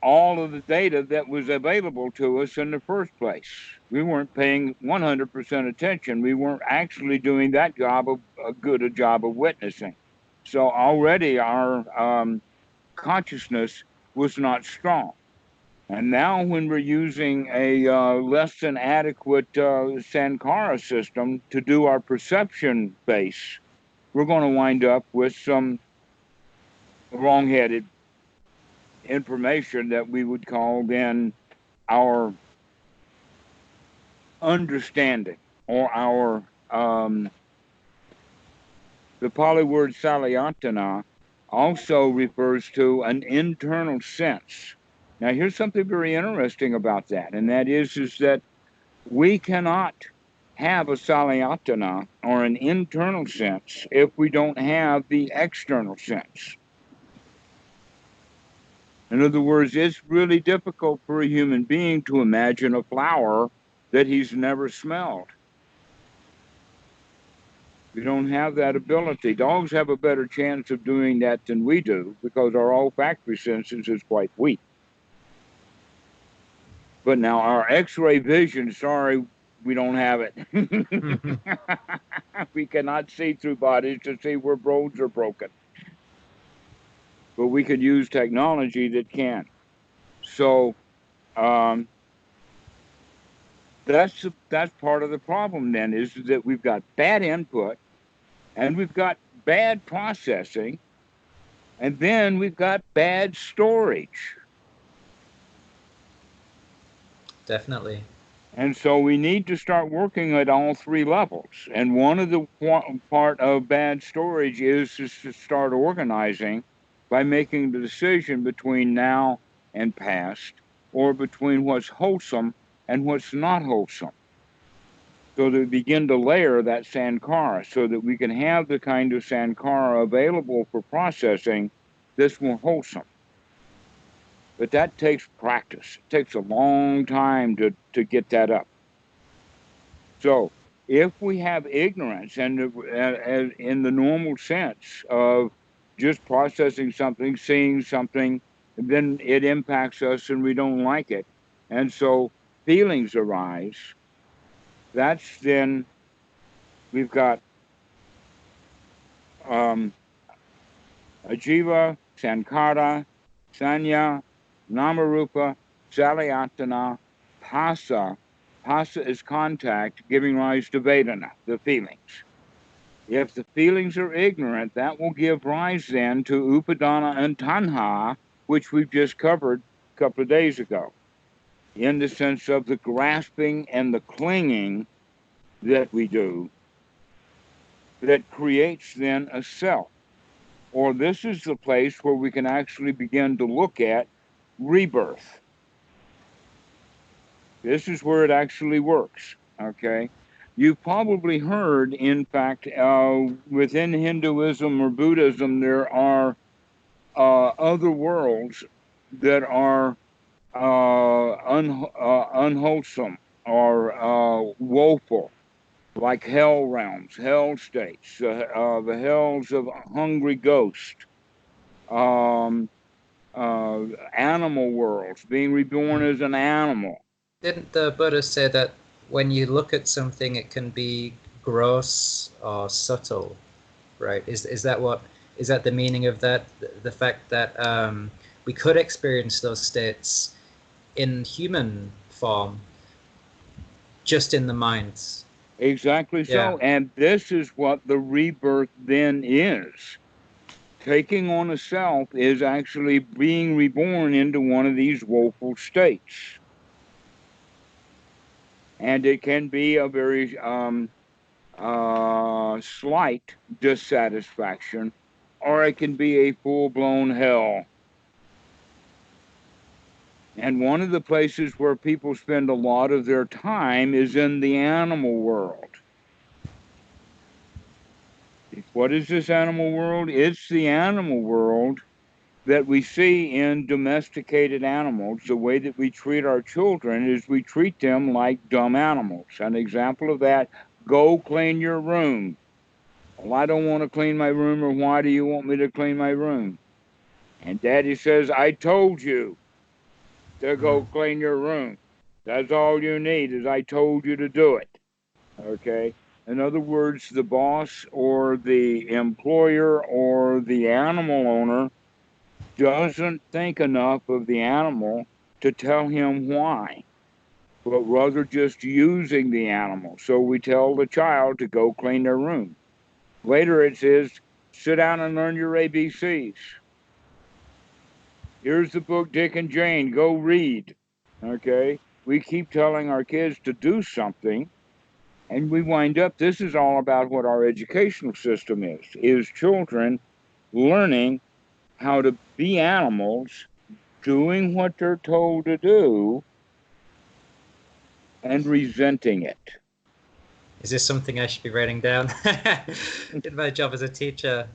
all of the data that was available to us in the first place. We weren't paying 100% attention. We weren't actually doing that job of a job of witnessing. So already our consciousness was not strong. And now when we're using a less than adequate Sankara system to do our perception base, we're going to wind up with some wrong-headed information that we would call then our understanding, or our the Pali word salayatana also refers to an internal sense. Now here's something very interesting about that, and that is that we cannot have a salayatana or an internal sense if we don't have the external sense. In other words, it's really difficult for a human being to imagine a flower that he's never smelled. We don't have that ability. Dogs have a better chance of doing that than we do because our olfactory senses is quite weak. But now our X-ray vision, sorry, we don't have it. We cannot see through bodies to see where bones are broken. But we could use technology that can. So that's part of the problem then, is that we've got bad input and we've got bad processing, and then we've got bad storage. Definitely. And so we need to start working at all three levels. And one of the part of bad storage is to start organizing by making the decision between now and past, or between what's wholesome and what's not wholesome. So that we begin to layer that sankara so that we can have the kind of sankara available for processing that's more wholesome. But that takes practice. It takes a long time to get that up. So if we have ignorance, and in the normal sense of just processing something, seeing something, then it impacts us and we don't like it. And so feelings arise. That's then we've got Ajiva, Sankara, Sanya, Namarupa, Salayatana, Pasa. Pasa is contact, giving rise to Vedana, the feelings. If the feelings are ignorant, that will give rise then to Upadana and Tanha, which we've just covered a couple of days ago, in the sense of the grasping and the clinging that we do, that creates then a self. Or this is the place where we can actually begin to look at rebirth. This is where it actually works, okay? You've probably heard, in fact, within Hinduism or Buddhism, there are other worlds that are unwholesome or woeful, like hell realms, hell states, the hells of hungry ghosts, animal worlds, being reborn as an animal. Didn't the Buddha say that when you look at something, it can be gross or subtle, right? Is that the meaning of that? The fact that we could experience those states in human form, just in the mind. Exactly so. Yeah. And this is what the rebirth then is. Taking on a self is actually being reborn into one of these woeful states. And it can be a very slight dissatisfaction, or it can be a full-blown hell. And one of the places where people spend a lot of their time is in the animal world. What is this animal world? It's the animal world that we see in domesticated animals. The way that we treat our children is we treat them like dumb animals. An example of that: go clean your room. Well, I don't want to clean my room, or why do you want me to clean my room? And Daddy says, I told you to go clean your room. That's all you need, is I told you to do it. Okay? In other words, the boss or the employer or the animal owner doesn't think enough of the animal to tell him why, but rather just using the animal. So we tell the child to go clean their room. Later it says, sit down and learn your ABCs. Here's the book, Dick and Jane, go read. Okay? We keep telling our kids to do something, and we wind up, this is all about what our educational system is children learning how to be animals, doing what they're told to do, and resenting it. Is this something I should be writing down in my job as a teacher?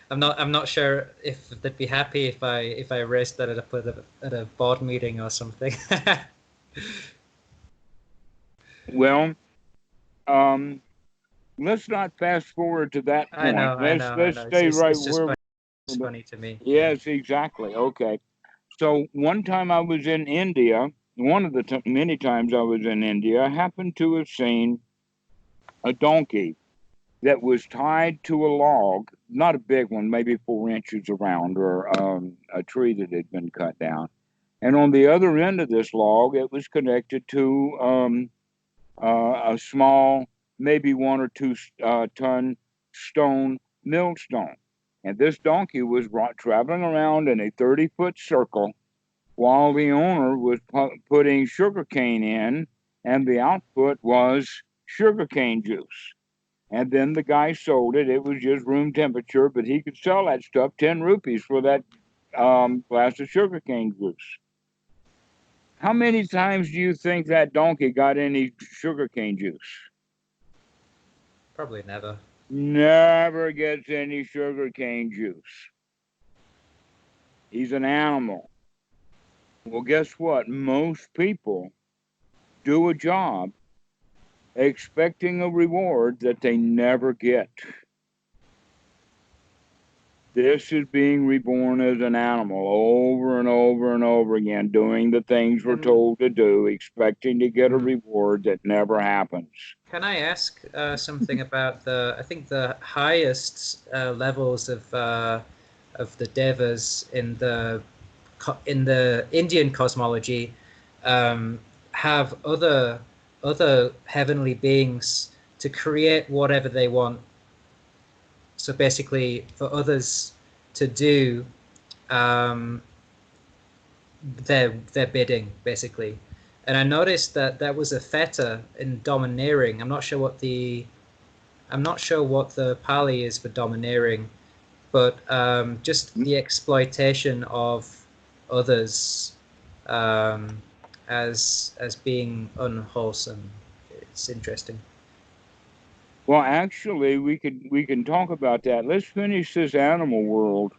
I'm not sure if they'd be happy if I raised that at a board meeting or something. Well, let's not fast forward to that point. I know. Let's stay right It's just where. funny. It's funny to me. Yes, exactly. Okay. So one time I was in India, one of the many times I was in India, I happened to have seen a donkey that was tied to a log, not a big one, maybe 4 inches around, or a tree that had been cut down. And on the other end of this log, it was connected to a small, maybe 1 or 2 ton stone millstone. And this donkey was traveling around in a 30-foot circle while the owner was putting sugarcane in, and the output was sugarcane juice. And then the guy sold it. It was just room temperature, but he could sell that stuff 10 rupees for that glass of sugarcane juice. How many times do you think that donkey got any sugarcane juice? Probably never. Never gets any sugarcane juice. He's an animal. Well, guess what? Most people do a job expecting a reward that they never get. This is being reborn as an animal over and over and over again, doing the things we're told to do, expecting to get a reward that never happens. Can I ask something about I think the highest levels of the devas in the Indian cosmology have other heavenly beings to create whatever they want. So basically, for others to do their bidding, basically. And I noticed that was a theta in domineering. I'm not sure what the Pali is for domineering, but just the exploitation of others as being unwholesome. It's interesting. Well, actually, we can talk about that. Let's finish this animal world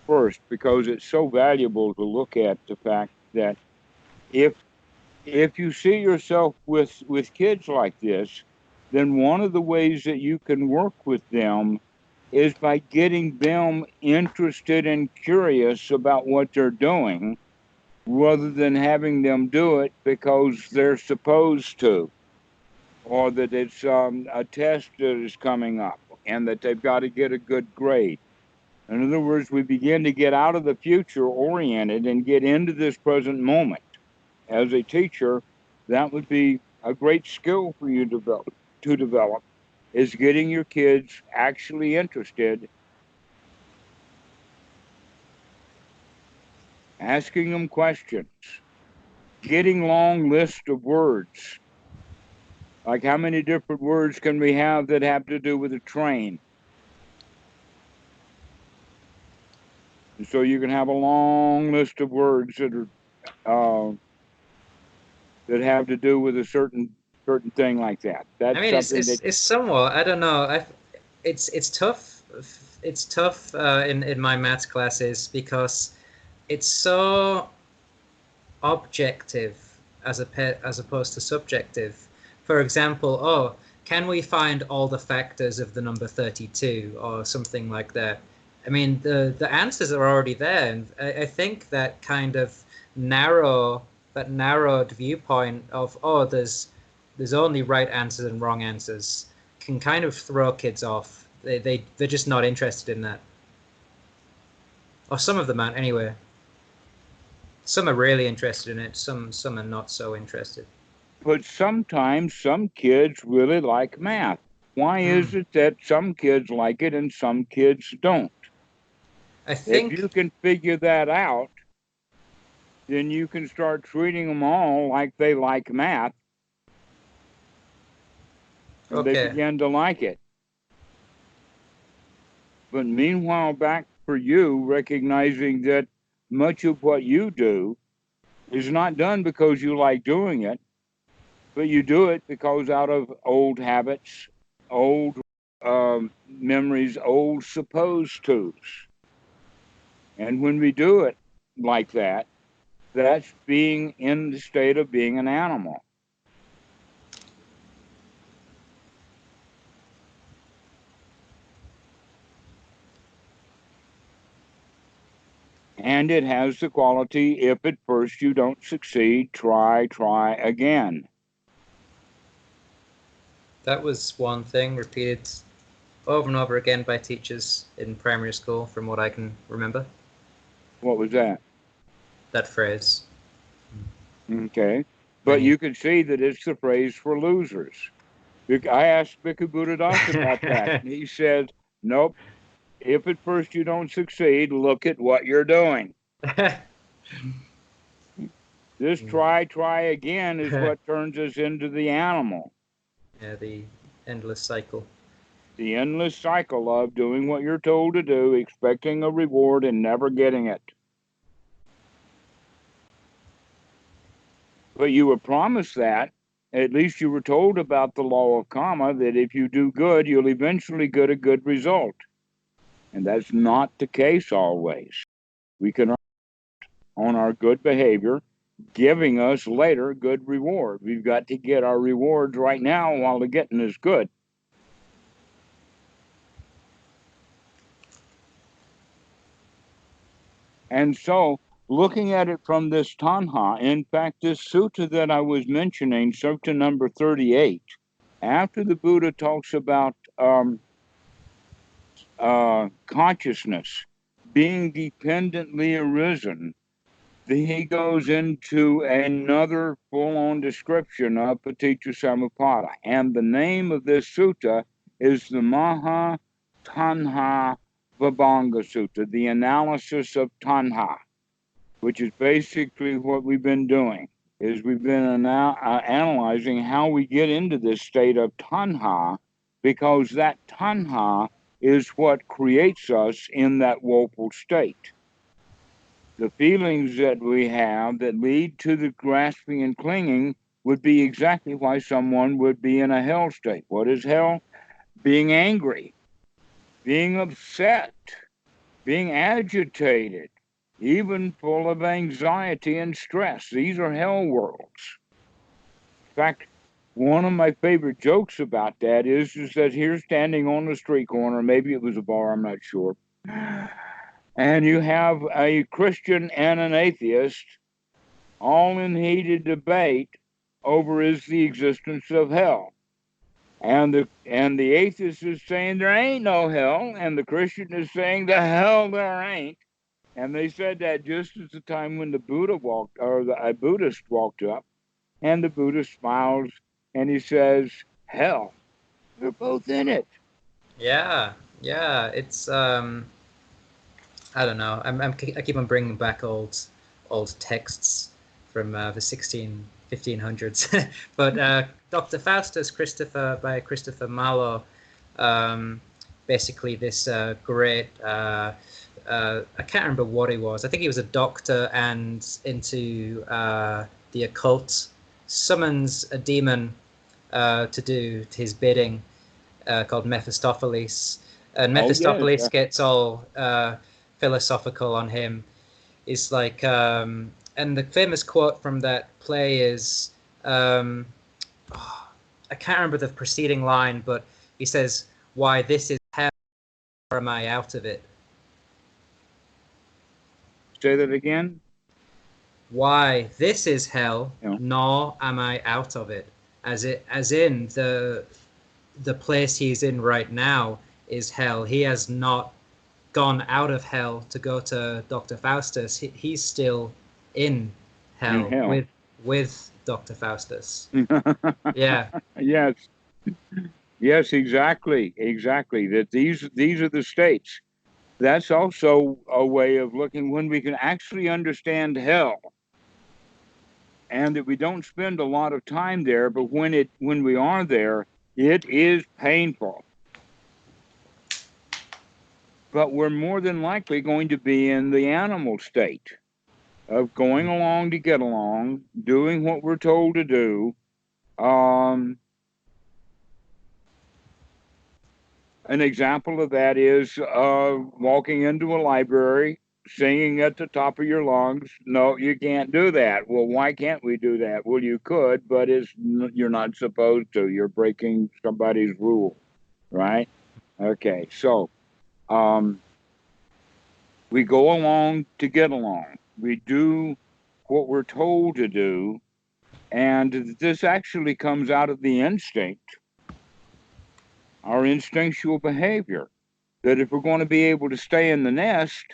first, because it's so valuable to look at the fact that if you see yourself with kids like this, then one of the ways that you can work with them is by getting them interested and curious about what they're doing, rather than having them do it because they're supposed to, or that it's a test that is coming up and that they've got to get a good grade. In other words, we begin to get out of the future oriented and get into this present moment. As a teacher, that would be a great skill for you to develop, is getting your kids actually interested, asking them questions, getting long lists of words. Like, how many different words can we have that have to do with a train? And so you can have a long list of words that are that have to do with a certain thing like that. That's, I mean, it's somewhat, I don't know. It's tough. It's tough in my maths classes because it's so objective as opposed to subjective. For example, can we find all the factors of the number 32 or something like that? I mean, the answers are already there, and I think that kind of narrowed viewpoint of there's only right answers and wrong answers can kind of throw kids off. They're just not interested in that, or some of them aren't anyway. Some are really interested in it. Some are not so interested. But sometimes some kids really like math. Why is it that some kids like it and some kids don't? I think if you can figure that out, then you can start treating them all like they like math, and they begin to like it. But meanwhile, back for you, recognizing that much of what you do is not done because you like doing it, but you do it because out of old habits, old memories, old supposed tos. And when we do it like that, that's being in the state of being an animal. And it has the quality, if at first you don't succeed, try again. That was one thing repeated over and over again by teachers in primary school, from what I can remember. What was that? That phrase. Okay. But you can see that it's the phrase for losers. I asked Bhikkhu Buddhadasa about that. And he said, nope, if at first you don't succeed, look at what you're doing. This try again is what turns us into the animal. Yeah, the endless cycle. The endless cycle of doing what you're told to do, expecting a reward and never getting it. But you were promised that, at least you were told about the law of karma, that if you do good, you'll eventually get a good result. And that's not the case always. We can earn on our good behavior, giving us later good reward. We've got to get our rewards right now while the getting is good. And so, looking at it from this tanha, in fact, this sutta that I was mentioning, sutta number 38, after the Buddha talks about consciousness being dependently arisen, he goes into another full-on description of Paticca Samuppada. And the name of this sutta is the Maha Tanha Vibhanga Sutta, the analysis of tanha, which is basically what we've been doing, is we've been analyzing how we get into this state of tanha, because that tanha is what creates us in that woeful state. The feelings that we have that lead to the grasping and clinging would be exactly why someone would be in a hell state. What is hell? Being angry, being upset, being agitated, even full of anxiety and stress. These are hell worlds. In fact, one of my favorite jokes about that is that here, standing on the street corner, maybe it was a bar, I'm not sure, and you have a Christian and an atheist all in heated debate over is the existence of hell. And the atheist is saying there ain't no hell, and the Christian is saying the hell there ain't. And they said that just at the time when the Buddha walked, or a Buddhist walked up, and the Buddha smiles and he says, hell, they're both in it. Yeah, it's I don't know. I keep on bringing back old texts from the 1500s. But Dr. Faustus by Christopher Marlowe, basically this great, I can't remember what he was. I think he was a doctor and into the occult, summons a demon to do his bidding, called Mephistopheles. And Mephistopheles gets all philosophical on him. It's like, and the famous quote from that play is, I can't remember the preceding line, but he says, "Why, this is hell, or am I out of it?" Say that again. Why, this is hell, nor am I out of it. As in the place he's in right now is hell. He has not gone out of hell to go to Dr. Faustus. He's still in hell, with Dr. Faustus. Yeah. Yes, exactly. That these are the states. That's also a way of looking when we can actually understand hell, and that we don't spend a lot of time there, but when we are there, it is painful. But we're more than likely going to be in the animal state of going along to get along, doing what we're told to do. An example of that is walking into a library, singing at the top of your lungs. No, you can't do that. Well, why can't we do that? Well, you could, but you're not supposed to. You're breaking somebody's rule, right? Okay, so We go along to get along. We do what we're told to do. And this actually comes out of the instinct, our instinctual behavior, that if we're going to be able to stay in the nest,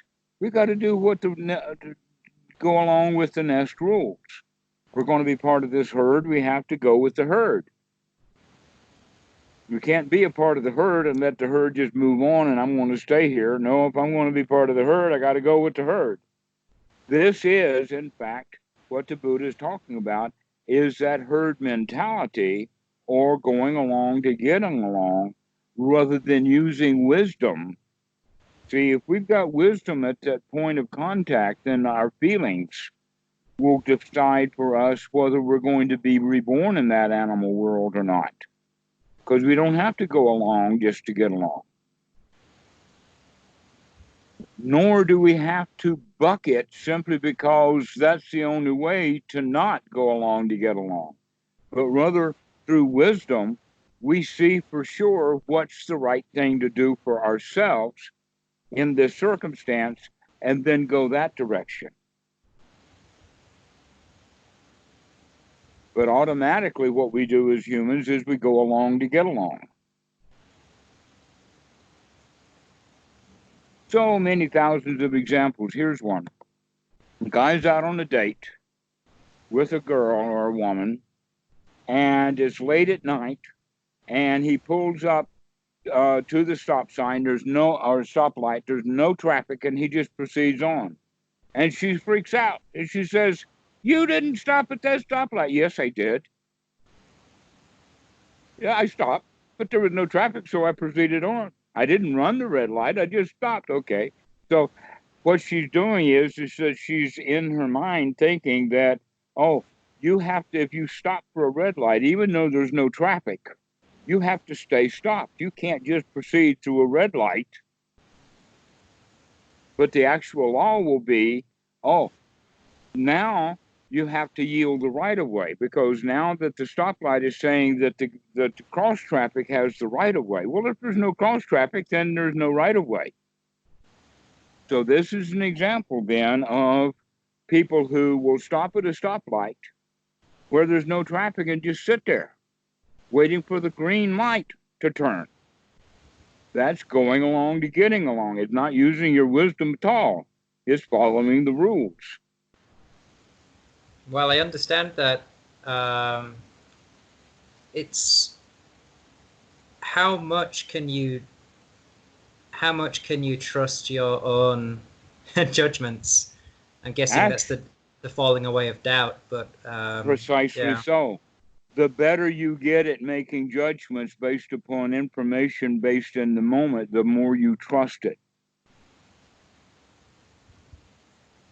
we got to do what to go along with the nest rules. If we're going to be part of this herd, we have to go with the herd. We can't be a part of the herd and let the herd just move on and I'm going to stay here. No, if I'm going to be part of the herd, I got to go with the herd. This is, in fact, what the Buddha is talking about, is that herd mentality, or going along to getting along, rather than using wisdom. See, if we've got wisdom at that point of contact, then our feelings will decide for us whether we're going to be reborn in that animal world or not. Because we don't have to go along just to get along. Nor do we have to bucket simply because that's the only way to not go along to get along. But rather, through wisdom, we see for sure what's the right thing to do for ourselves in this circumstance, and then go that direction. But automatically what we do as humans is we go along to get along. So many thousands of examples. Here's one. The guy's out on a date with a girl or a woman, and it's late at night, and he pulls up to the stop sign. There's no, or stoplight. There's no traffic, and he just proceeds on. And she freaks out, and she says, "You didn't stop at that stoplight." "Yes, I did." "Yeah, I stopped, but there was no traffic, so I proceeded on. I didn't run the red light. I just stopped." "Okay." So what she's doing is that she's in her mind thinking that, oh, you have to, if you stop for a red light, even though there's no traffic, you have to stay stopped. You can't just proceed through a red light. But the actual law will be, oh, now you have to yield the right of way, because now that the stoplight is saying that the cross traffic has the right of way. Well, if there's no cross traffic, then there's no right of way. So this is an example then of people who will stop at a stoplight where there's no traffic and just sit there waiting for the green light to turn. That's going along to getting along. It's not using your wisdom at all. It's following the rules. Well, I understand that. It's how much can you trust your own judgments? I'm guessing that's the falling away of doubt. But precisely yeah. So. The better you get at making judgments based upon information based in the moment, the more you trust it.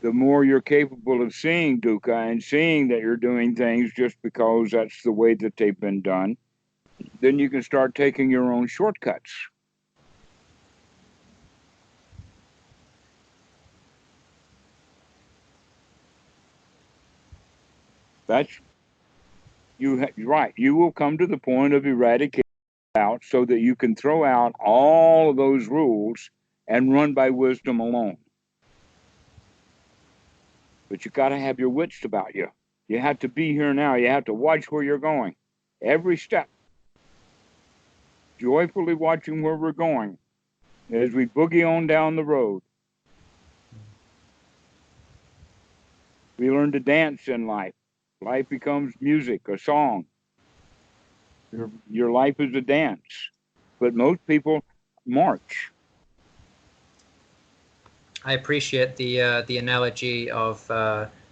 The more you're capable of seeing dukkha and seeing that you're doing things just because that's the way that they've been done, then you can start taking your own shortcuts. That's right. You will come to the point of eradicating out so that you can throw out all of those rules and run by wisdom alone. But you got to have your wits about you. You have to be here now. You have to watch where you're going. Every step. Joyfully watching where we're going as we boogie on down the road. We learn to dance in life. Life becomes music, a song. Your life is a dance. But most people march. I appreciate the analogy of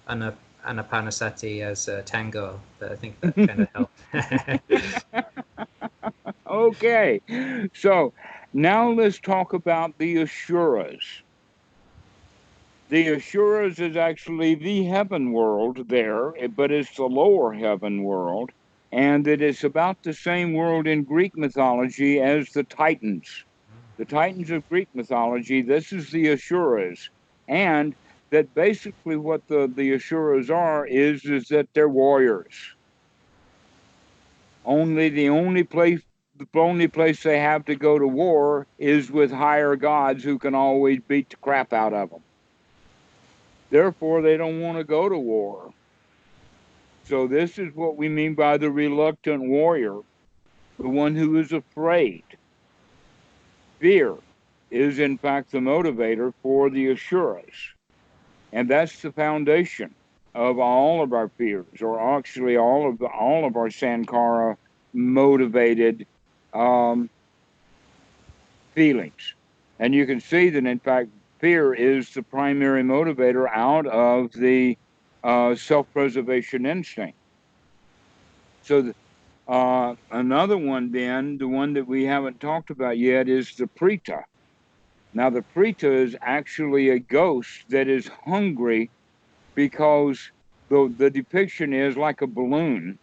Anapanasati as a tango. But I think that kind of helped. Okay, so now let's talk about the Asuras. The Asuras is actually the heaven world there, but it's the lower heaven world, and it is about the same world in Greek mythology as the Titans. The Titans of Greek mythology, this is the Asuras, and that basically what the Asuras are is that they're warriors. The only place the only place they have to go to war is with higher gods who can always beat the crap out of them. Therefore, they don't want to go to war. So this is what we mean by the reluctant warrior, the one who is afraid. Fear is, in fact, the motivator for the asuras. And that's the foundation of all of our fears, or actually all of our Sankara motivated feelings. And you can see that, in fact, fear is the primary motivator out of the self-preservation instinct. So another one then, the one that we haven't talked about yet, is the Preta. Now, the Preta is actually a ghost that is hungry because the depiction is like a balloon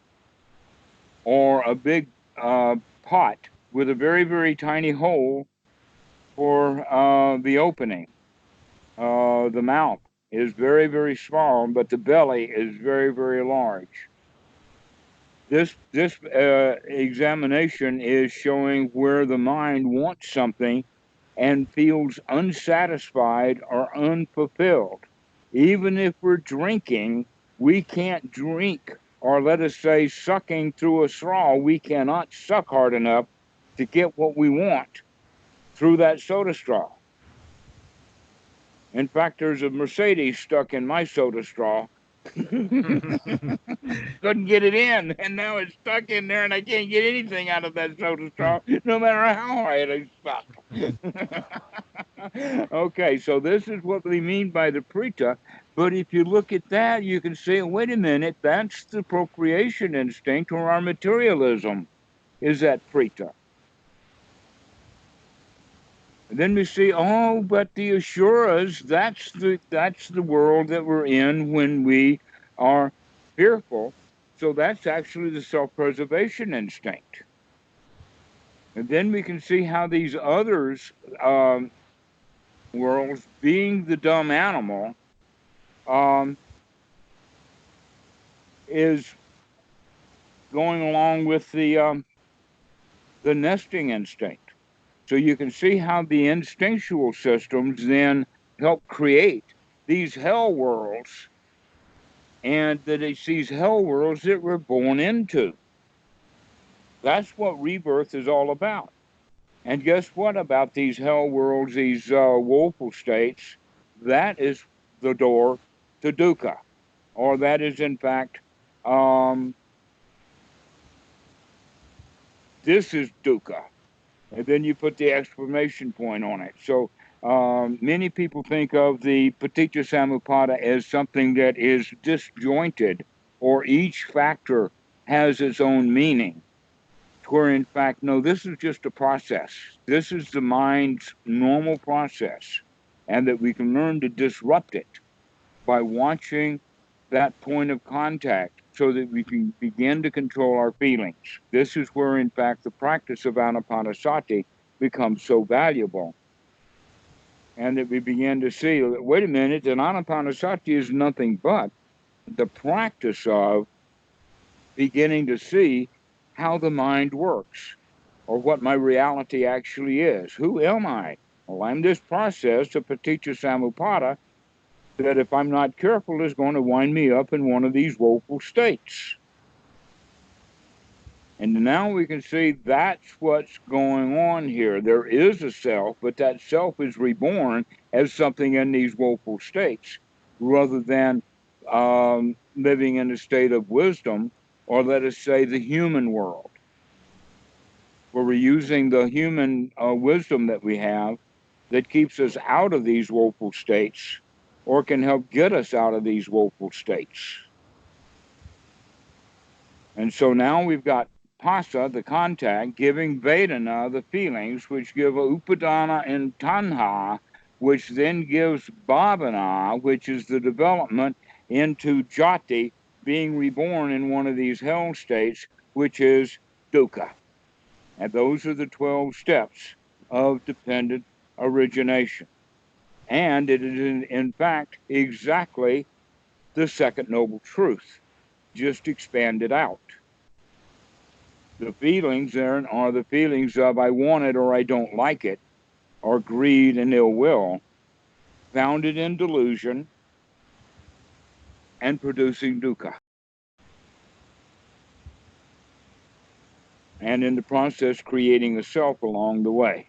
or a big pot with a very, very tiny hole for the opening. The mouth is very, very small, but the belly is very, very large. This examination is showing where the mind wants something and feels unsatisfied or unfulfilled. Even if we're drinking, we can't drink, or let us say sucking through a straw, we cannot suck hard enough to get what we want through that soda straw. In fact, there's a Mercedes stuck in my soda straw. Couldn't get it in, and now it's stuck in there, and I can't get anything out of that soda straw, no matter how hard it's stuck. Okay, so this is what we mean by the Preta. But if you look at that, you can say, wait a minute, that's the procreation instinct, or our materialism is that Preta. And then we see, oh, but the Asuras, that's the world that we're in when we are fearful. So that's actually the self-preservation instinct. And then we can see how these others worlds, being the dumb animal, is going along with the nesting instinct. So you can see how the instinctual systems then help create these hell worlds, and that it's these hell worlds that we're born into. That's what rebirth is all about. And guess what about these hell worlds, these woeful states? That is the door to dukkha, or that is, in fact, this is dukkha. And then you put the exclamation point on it. So many people think of the Paticca Samuppada as something that is disjointed, or each factor has its own meaning. Where in fact, no, this is just a process. This is the mind's normal process, and that we can learn to disrupt it by watching that point of contact so that we can begin to control our feelings. This is where, in fact, the practice of anapanasati becomes so valuable. And that we begin to see, wait a minute, that anapanasati is nothing but the practice of beginning to see how the mind works, or what my reality actually is. Who am I? Well, I'm this process of Paticca Samuppada that, if I'm not careful, is going to wind me up in one of these woeful states. And now we can see that's what's going on here. There is a self, but that self is reborn as something in these woeful states, rather than living in a state of wisdom, or let us say the human world, where we're using the human wisdom that we have that keeps us out of these woeful states, or can help get us out of these woeful states. And so now we've got Pasa, the contact, giving Vedana, the feelings, which give Upadana and Tanha, which then gives Bhavana, which is the development into Jati, being reborn in one of these hell states, which is Dukkha. And those are the 12 steps of dependent origination. And it is, in fact, exactly the second noble truth, just expanded out. The feelings there are the feelings of I want it or I don't like it, or greed and ill will, founded in delusion and producing dukkha. And in the process, creating a self along the way,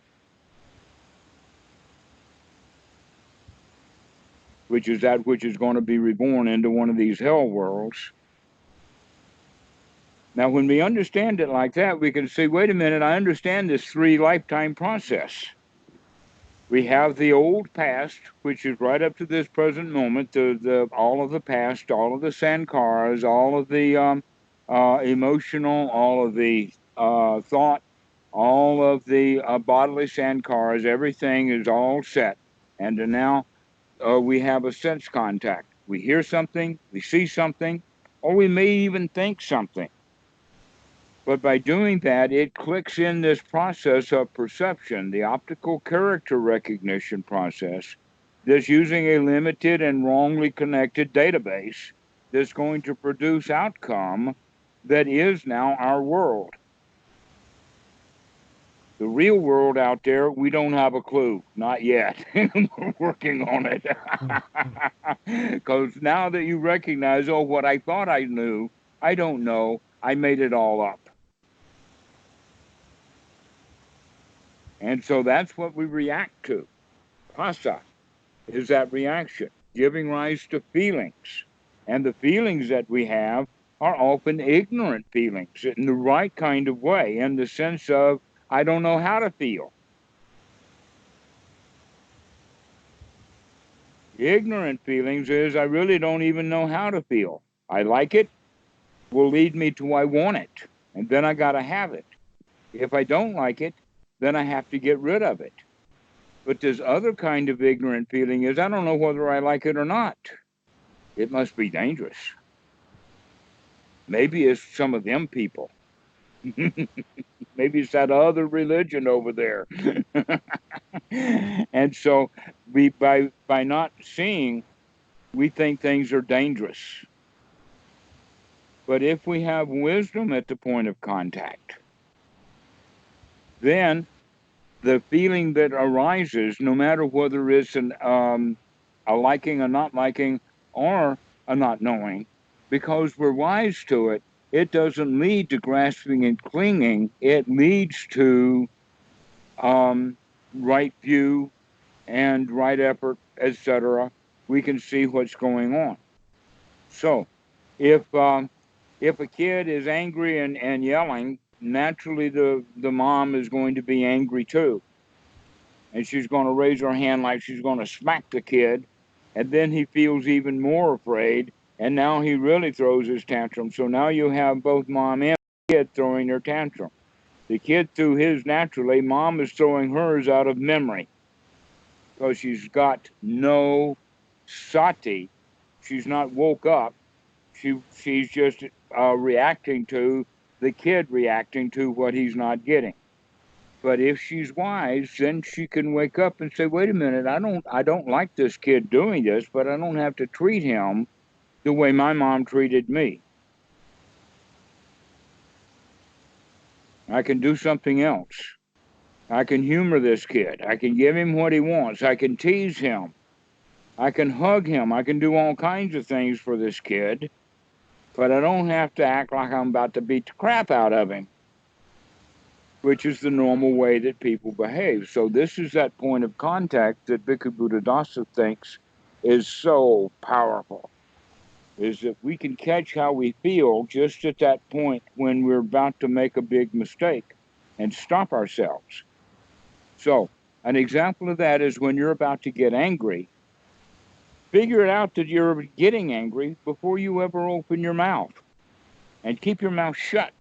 which is that which is going to be reborn into one of these hell worlds. Now, when we understand it like that, we can say, wait a minute, I understand this 3 lifetime process. We have the old past, which is right up to this present moment, all of the past, all of the sankharas, all of the emotional, all of the thought, all of the bodily sankharas, everything is all set. And now we have a sense contact. We hear something, we see something, or we may even think something. But by doing that, it clicks in this process of perception, the optical character recognition process, that's using a limited and wrongly connected database that's going to produce outcome that is now our world. The real world out there, we don't have a clue. Not yet. We're working on it. Because now that you recognize, oh, what I thought I knew, I don't know. I made it all up. And so that's what we react to. Rasa is that reaction, giving rise to feelings. And the feelings that we have are often ignorant feelings in the right kind of way, in the sense of, I don't know how to feel. Ignorant feelings is, I really don't even know how to feel. I like it, will lead me to I want it, and then I got to have it. If I don't like it, then I have to get rid of it. But this other kind of ignorant feeling is, I don't know whether I like it or not. It must be dangerous. Maybe it's some of them people. Maybe it's that other religion over there. And so by not seeing, we think things are dangerous. But if we have wisdom at the point of contact, then the feeling that arises, no matter whether it's a liking, a not liking, or a not knowing, because we're wise to it, it doesn't lead to grasping and clinging. It leads to right view and right effort, etc. We can see what's going on. So, if a kid is angry and yelling, naturally the mom is going to be angry too. And she's going to raise her hand like she's going to smack the kid. And then he feels even more afraid. And now he really throws his tantrum. So now you have both mom and kid throwing their tantrum. The kid threw his naturally. Mom is throwing hers out of memory. Because she's got no sati. She's not woke up. She's just reacting to the kid reacting to what he's not getting. But if she's wise, then she can wake up and say, wait a minute, I don't like this kid doing this, but I don't have to treat him the way my mom treated me. I can do something else. I can humor this kid. I can give him what he wants. I can tease him. I can hug him. I can do all kinds of things for this kid, but I don't have to act like I'm about to beat the crap out of him, which is the normal way that people behave. So this is that point of contact that Bhikkhu Buddhadasa thinks is so powerful, is that we can catch how we feel just at that point when we're about to make a big mistake and stop ourselves. So an example of that is when you're about to get angry, figure it out that you're getting angry before you ever open your mouth, and keep your mouth shut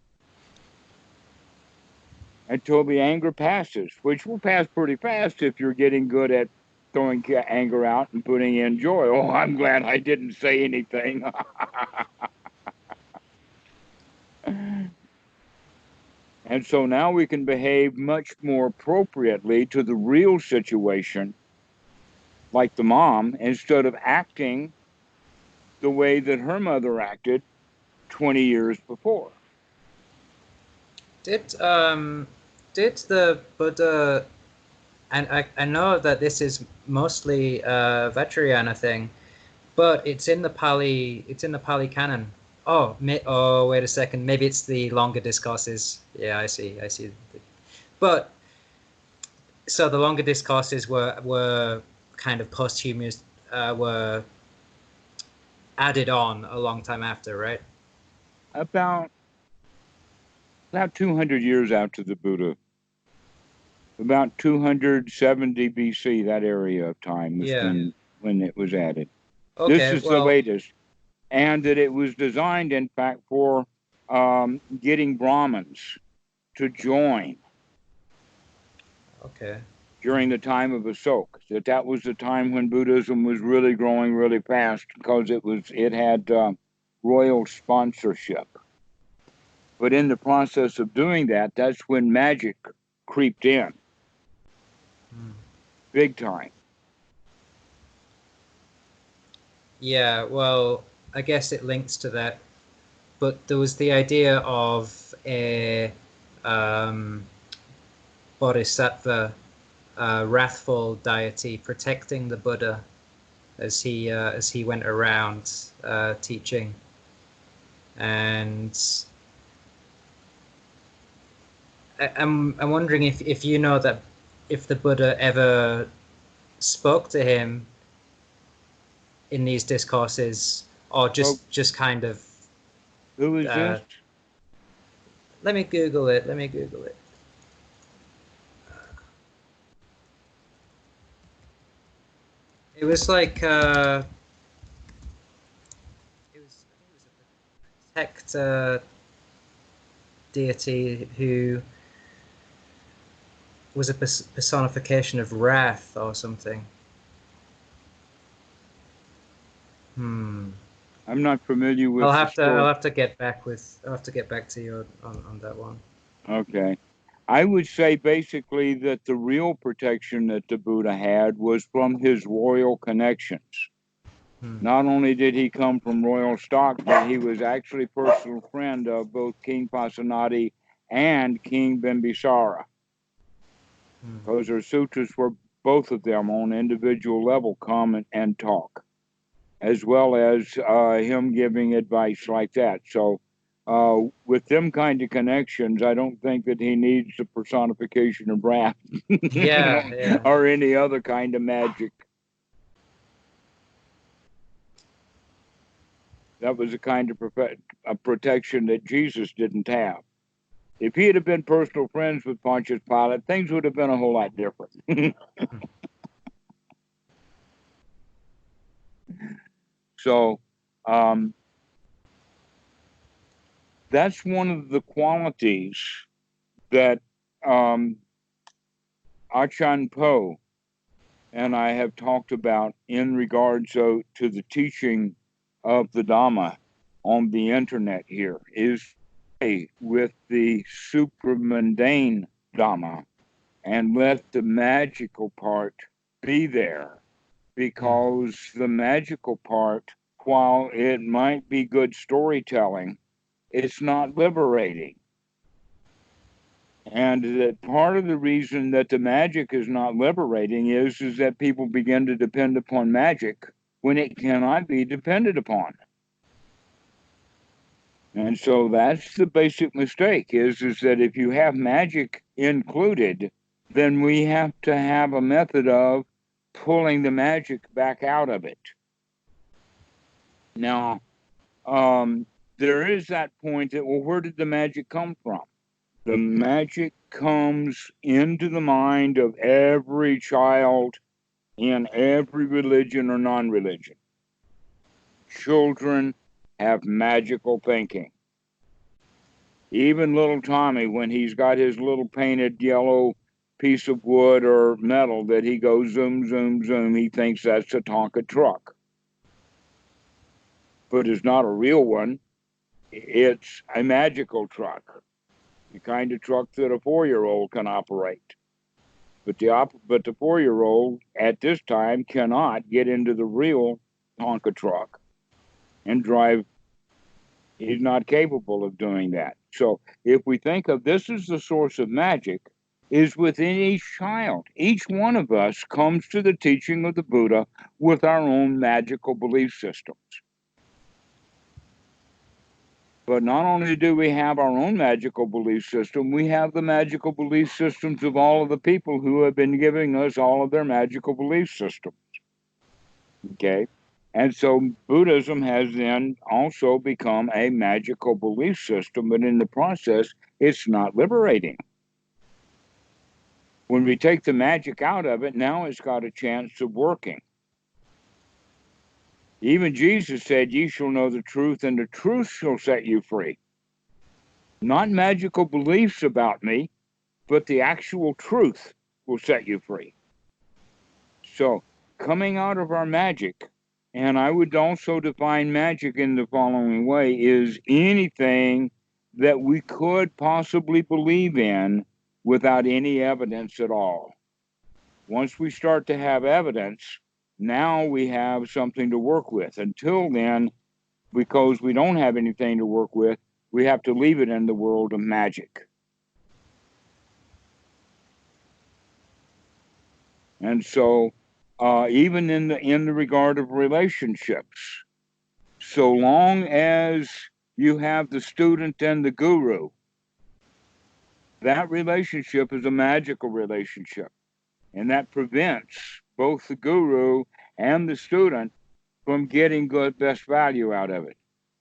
until the anger passes, which will pass pretty fast if you're getting good at throwing anger out and putting in joy. Oh, I'm glad I didn't say anything. And so now we can behave much more appropriately to the real situation, like the mom, instead of acting the way that her mother acted 20 years before. Did the Buddha, and I know that this is mostly a Vajrayana thing, but it's in the Pali canon. Oh, wait a second. Maybe it's the longer discourses. Yeah, I see. But so the longer discourses were kind of posthumous, were added on a long time after, right? About 200 years after the Buddha, about 270 BC, that area of time was when it was added. Okay, this is the latest, and that it was designed, in fact, for getting Brahmins to join. Okay. During the time of Ashoka, that was the time when Buddhism was really growing really fast because it had royal sponsorship. But in the process of doing that, that's when magic creeped in, big time. Yeah, well, I guess it links to that. But there was the idea of a bodhisattva, wrathful deity protecting the Buddha as he went around teaching. And I'm wondering if you know that if the Buddha ever spoke to him in these discourses, or just kind of. Who is this? Let me Google it. It was like it was a Paticca deity who was a personification of wrath or something. I'm not familiar with. I'll have to get back to you on that one. Okay. I would say basically that the real protection that the Buddha had was from his royal connections. Not only did he come from royal stock, but he was actually personal friend of both King Pasenadi and King Bimbisara. Those are sutras where both of them on individual level come and talk, as well as him giving advice like that. So with them kind of connections, I don't think that he needs the personification of wrath or any other kind of magic. That was a kind of protection that Jesus didn't have. If he had been personal friends with Pontius Pilate, things would have been a whole lot different. So that's one of the qualities that Achan Po and I have talked about in regards to the teaching of the Dhamma on the internet here, is with the supramundane Dhamma and let the magical part be there, because the magical part, while it might be good storytelling, it's not liberating. And that part of the reason that the magic is not liberating is that people begin to depend upon magic when it cannot be depended upon. And so that's the basic mistake, is that if you have magic included, then we have to have a method of pulling the magic back out of it. Now, there is that point that, well, where did the magic come from? The magic comes into the mind of every child in every religion or non-religion. Children have magical thinking. Even little Tommy, when he's got his little painted yellow piece of wood or metal that he goes zoom, zoom, zoom, he thinks that's a Tonka truck. But it's not a real one. It's a magical truck, the kind of truck that a 4-year-old can operate. But the 4-year-old at this time cannot get into the real Tonka truck and drive He's not capable of doing that. So if we think of this as the source of magic, is within each child. Each one of us comes to the teaching of the Buddha with our own magical belief systems. But not only do we have our own magical belief system, we have the magical belief systems of all of the people who have been giving us all of their magical belief systems. Okay? And so Buddhism has then also become a magical belief system, but in the process, it's not liberating. When we take the magic out of it, now it's got a chance of working. Even Jesus said, "Ye shall know the truth, and the truth shall set you free." Not magical beliefs about me, but the actual truth will set you free. So, coming out of our magic, and I would also define magic in the following way, is anything that we could possibly believe in without any evidence at all. Once we start to have evidence, now we have something to work with. Until then, because we don't have anything to work with, we have to leave it in the world of magic. And so, even in the regard of relationships, so long as you have the student and the guru, that relationship is a magical relationship. And that prevents both the guru and the student from getting good best value out of it.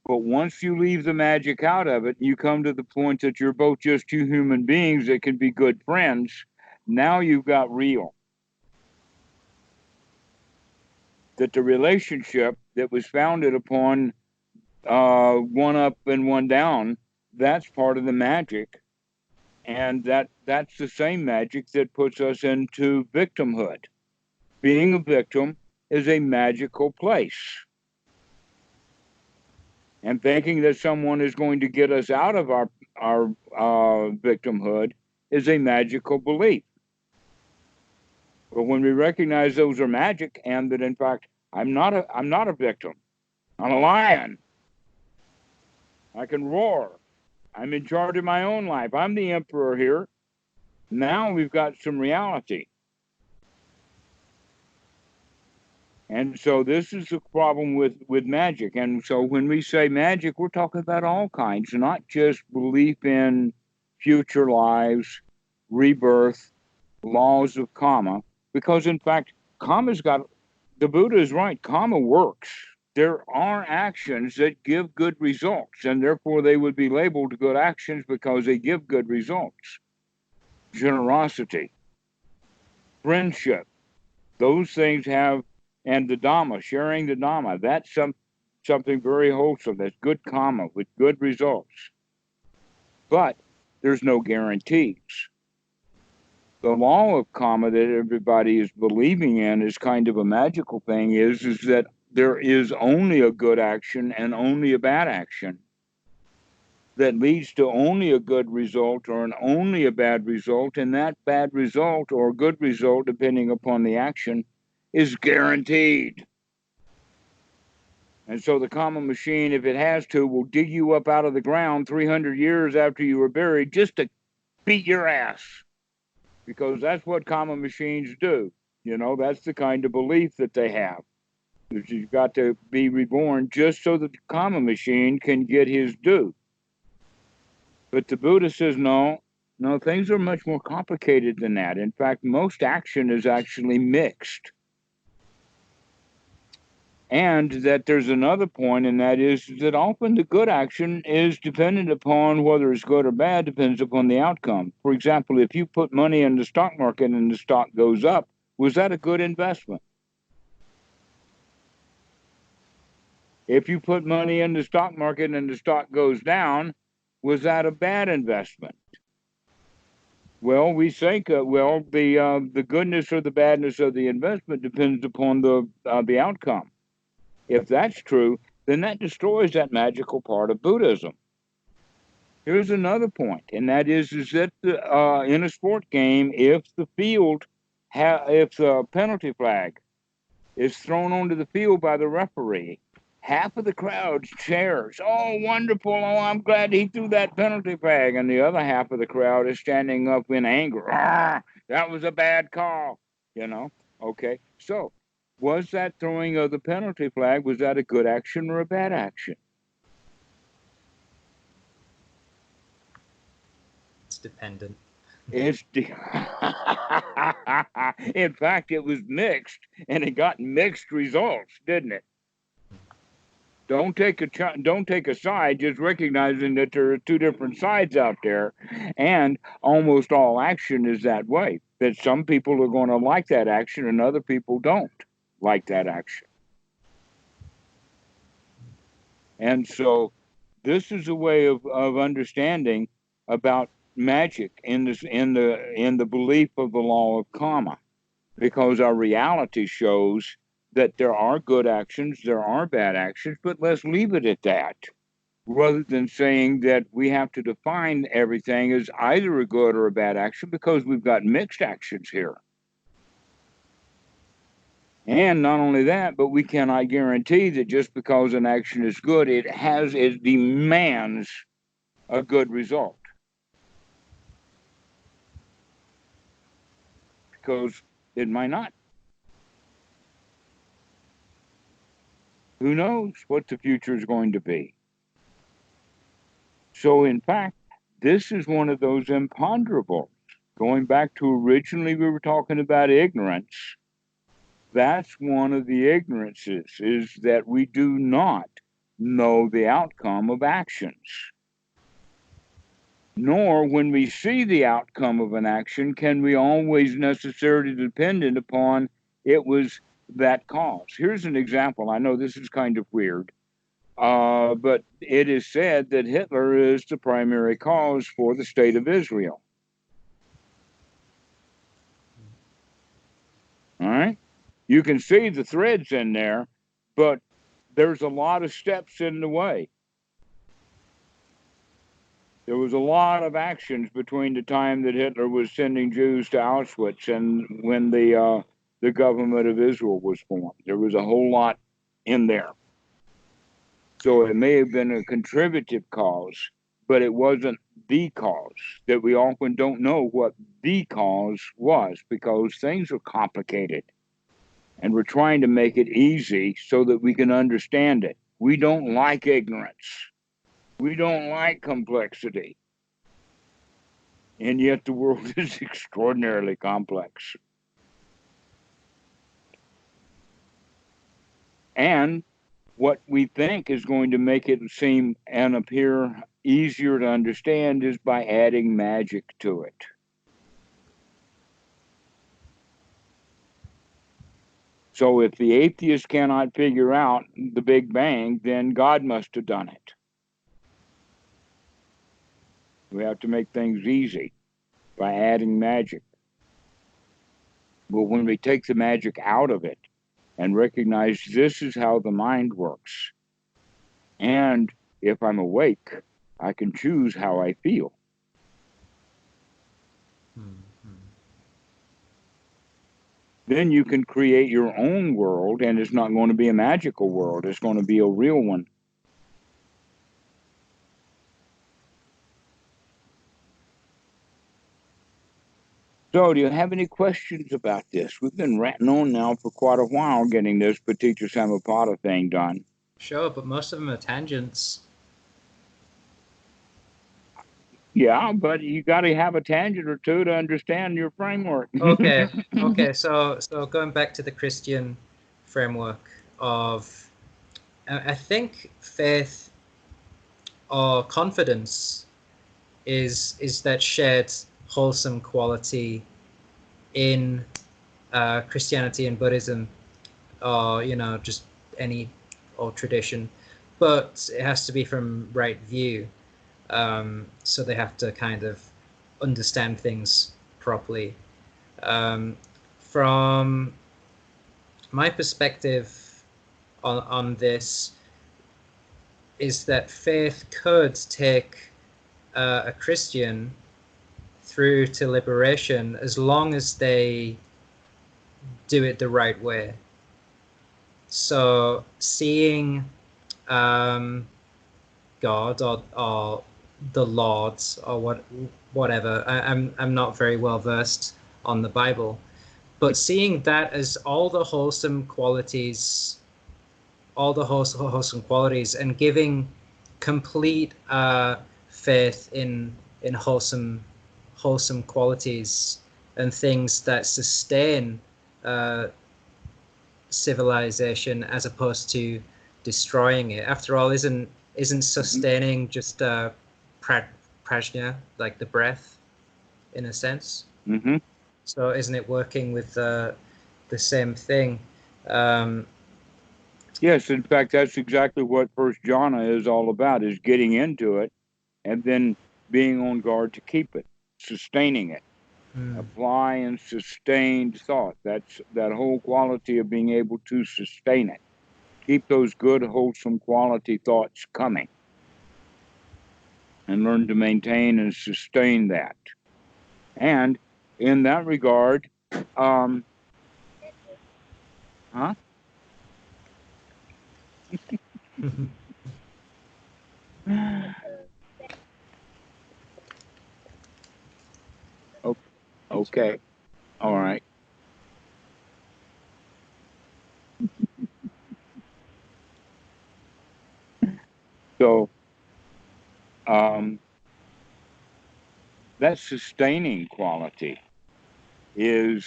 But once you leave the magic out of it, you come to the point that you're both just two human beings that can be good friends. Now you've got real. That the relationship that was founded upon one up and one down, that's part of the magic. And that's the same magic that puts us into victimhood. Being a victim is a magical place. And thinking that someone is going to get us out of our victimhood is a magical belief. But when we recognize those are magic, and that in fact I'm not a victim, I'm a lion. I can roar. I'm in charge of my own life. I'm the emperor here. Now we've got some reality. And so this is the problem with magic. And so when we say magic, we're talking about all kinds, not just belief in future lives, rebirth, laws of karma. Because in fact, the Buddha is right, karma works. There are actions that give good results, and therefore they would be labeled good actions because they give good results. Generosity, friendship, those things have, and the Dhamma, sharing the Dhamma, that's something very wholesome. That's good karma with good results. But there's no guarantees. The law of karma that everybody is believing in is kind of a magical thing, is that there is only a good action and only a bad action that leads to only a good result or only a bad result, and that bad result or good result, depending upon the action, is guaranteed. And so the karma machine, if it has to, will dig you up out of the ground 300 years after you were buried just to beat your ass, because that's what karma machines do. That's the kind of belief that they have. You've got to be reborn just so that the karma machine can get his due. But the Buddha says, no, things are much more complicated than that. In fact, most action is actually mixed. And that there's another point, and that is that often the good action is dependent upon whether it's good or bad, depends upon the outcome. For example, if you put money in the stock market and the stock goes up, was that a good investment? If you put money in the stock market and the stock goes down, was that a bad investment? Well, we think, the goodness or the badness of the investment depends upon the outcome. If that's true, then that destroys that magical part of Buddhism. Here's another point, and that is that in a sport game, if the penalty flag is thrown onto the field by the referee, half of the crowd cheers, "Oh, wonderful! Oh, I'm glad he threw that penalty flag," and the other half of the crowd is standing up in anger. "Ah, that was a bad call," you know. Okay, so was that throwing of the penalty flag, was that a good action or a bad action? It's dependent. It's in fact, it was mixed, and it got mixed results, didn't it? Don't take a side, just recognizing that there are two different sides out there, and almost all action is that way. That some people are going to like that action, and other people don't like that action. And so, this is a way of understanding about magic in the belief of the law of karma, because our reality shows that there are good actions, there are bad actions, but let's leave it at that, rather than saying that we have to define everything as either a good or a bad action, because we've got mixed actions here. And not only that, but we cannot guarantee that just because an action is good, it demands a good result. Because it might not. Who knows what the future is going to be? So, in fact, this is one of those imponderables. Going back to originally, we were talking about ignorance. That's one of the ignorances, is that we do not know the outcome of actions. Nor, when we see the outcome of an action, can we always necessarily depend upon it was that cause. Here's an example. I know this is kind of weird, but it is said that Hitler is the primary cause for the state of Israel. All right? You can see the threads in there, but there's a lot of steps in the way. There was a lot of actions between the time that Hitler was sending Jews to Auschwitz and when the government of Israel was formed. There was a whole lot in there. So it may have been a contributive cause, but it wasn't the cause. That we often don't know what the cause was, because things are complicated. And we're trying to make it easy so that we can understand it. We don't like ignorance. We don't like complexity. And yet the world is extraordinarily complex. And what we think is going to make it seem and appear easier to understand is by adding magic to it. So if the atheist cannot figure out the Big Bang, then God must have done it. We have to make things easy by adding magic. But when we take the magic out of it and recognize this is how the mind works, and if I'm awake, I can choose how I feel. Then you can create your own world, and it's not going to be a magical world. It's going to be a real one. So, do you have any questions about this? We've been ranting on now for quite a while getting this Paticca Samuppada thing done. Sure, but most of them are tangents. Yeah, but you got to have a tangent or two to understand your framework. Okay. So going back to the Christian framework of, I think faith or confidence is that shared wholesome quality in Christianity and Buddhism, or just any old tradition, but it has to be from right view. So they have to kind of understand things properly. From my perspective on this is that faith could take a Christian through to liberation as long as they do it the right way. So seeing God or the Lord or whatever. I'm not very well versed on the Bible, but seeing that as all the wholesome qualities, and giving complete faith in wholesome qualities and things that sustain civilization as opposed to destroying it. After all, isn't sustaining just prajna, like the breath, in a sense? Mm-hmm. So isn't it working with the same thing? Yes, in fact, that's exactly what First Jhana is all about: is getting into it and then being on guard to keep it, sustaining it. Apply and sustained thought. That's that whole quality of being able to sustain it. Keep those good, wholesome quality thoughts coming and learn to maintain and sustain that. And in that regard, huh? Okay. All right. So, that sustaining quality is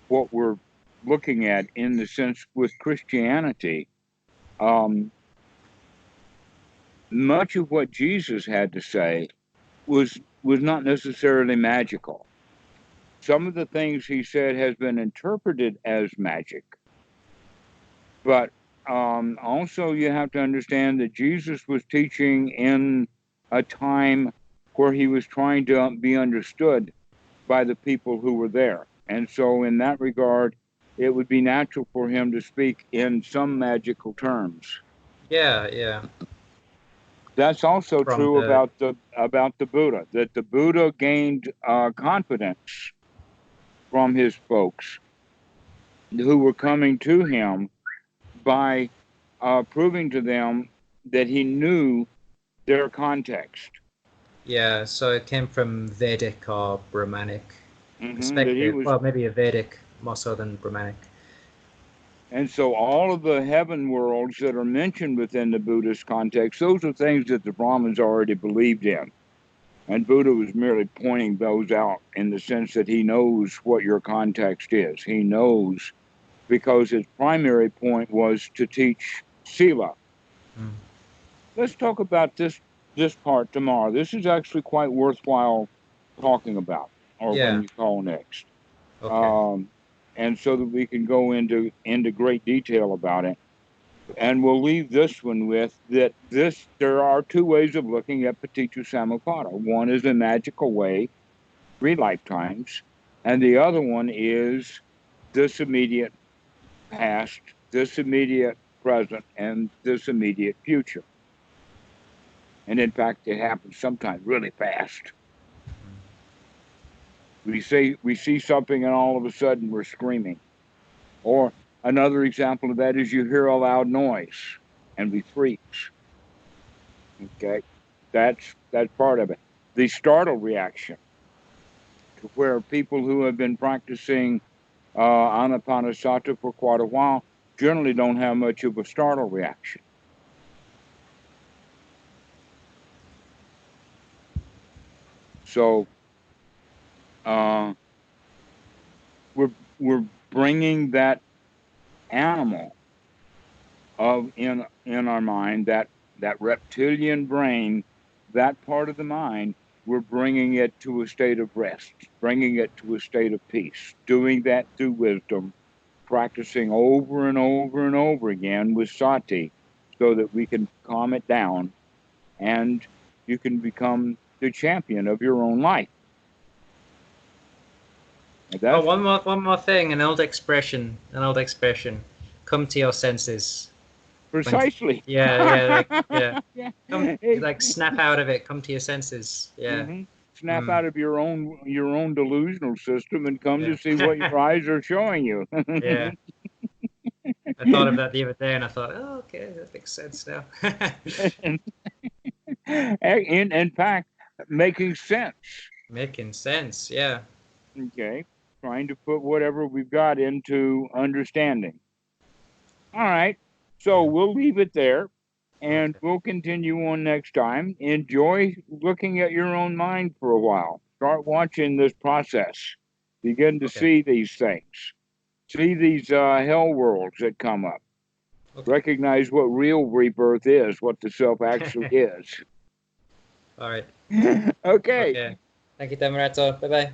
what we're looking at in the sense with Christianity. Much of what Jesus had to say was not necessarily magical. Some of the things he said has been interpreted as magic, but also you have to understand that Jesus was teaching in a time where he was trying to be understood by the people who were there. And so in that regard, it would be natural for him to speak in some magical terms. Yeah. That's also true about the Buddha, that the Buddha gained confidence from his folks who were coming to him by proving to them that he knew their context. Yeah, so it came from Vedic or Brahmanic perspective. Well, maybe a Vedic more so than Brahmanic. And so all of the heaven worlds that are mentioned within the Buddhist context, those are things that the Brahmins already believed in. And Buddha was merely pointing those out in the sense that he knows what your context is. He knows, because his primary point was to teach Sila. Let's talk about this part tomorrow. This is actually quite worthwhile talking about, or when you call next. Okay. And so that we can go into great detail about it. And we'll leave this one with that there are two ways of looking at Paticca Samuppada. One is a magical way, 3 lifetimes, and the other one is this immediate past, this immediate present, and this immediate future. And in fact, it happens sometimes really fast. We see something and all of a sudden we're screaming. Or another example of that is you hear a loud noise and we freeze. Okay, that's part of it. The startle reaction, where people who have been practicing anapanasati for quite a while generally don't have much of a startle reaction. So we're bringing that animal in our mind, that reptilian brain, that part of the mind, we're bringing it to a state of rest, bringing it to a state of peace, doing that through wisdom, practicing over and over and over again with sati, so that we can calm it down and you can become the champion of your own life. One more thing, an old expression. Come to your senses. Precisely. Like snap out of it. Come to your senses. Yeah. Mm-hmm. Snap out of your own delusional system and come to see what your eyes are showing you. Yeah. I thought of that the other day, and I thought, oh, okay, that makes sense now. In fact, making sense. Making sense, yeah. Okay, trying to put whatever we've got into understanding. All right, so Yeah. we'll leave it there, and Okay. we'll continue on next time. Enjoy looking at your own mind for a while. Start watching this process. Begin to Okay. see these things. See these hell worlds that come up. Okay. Recognize what real rebirth is, what the self actually is. All right. Okay. Okay. Thank you, Dhammarato. Bye-bye.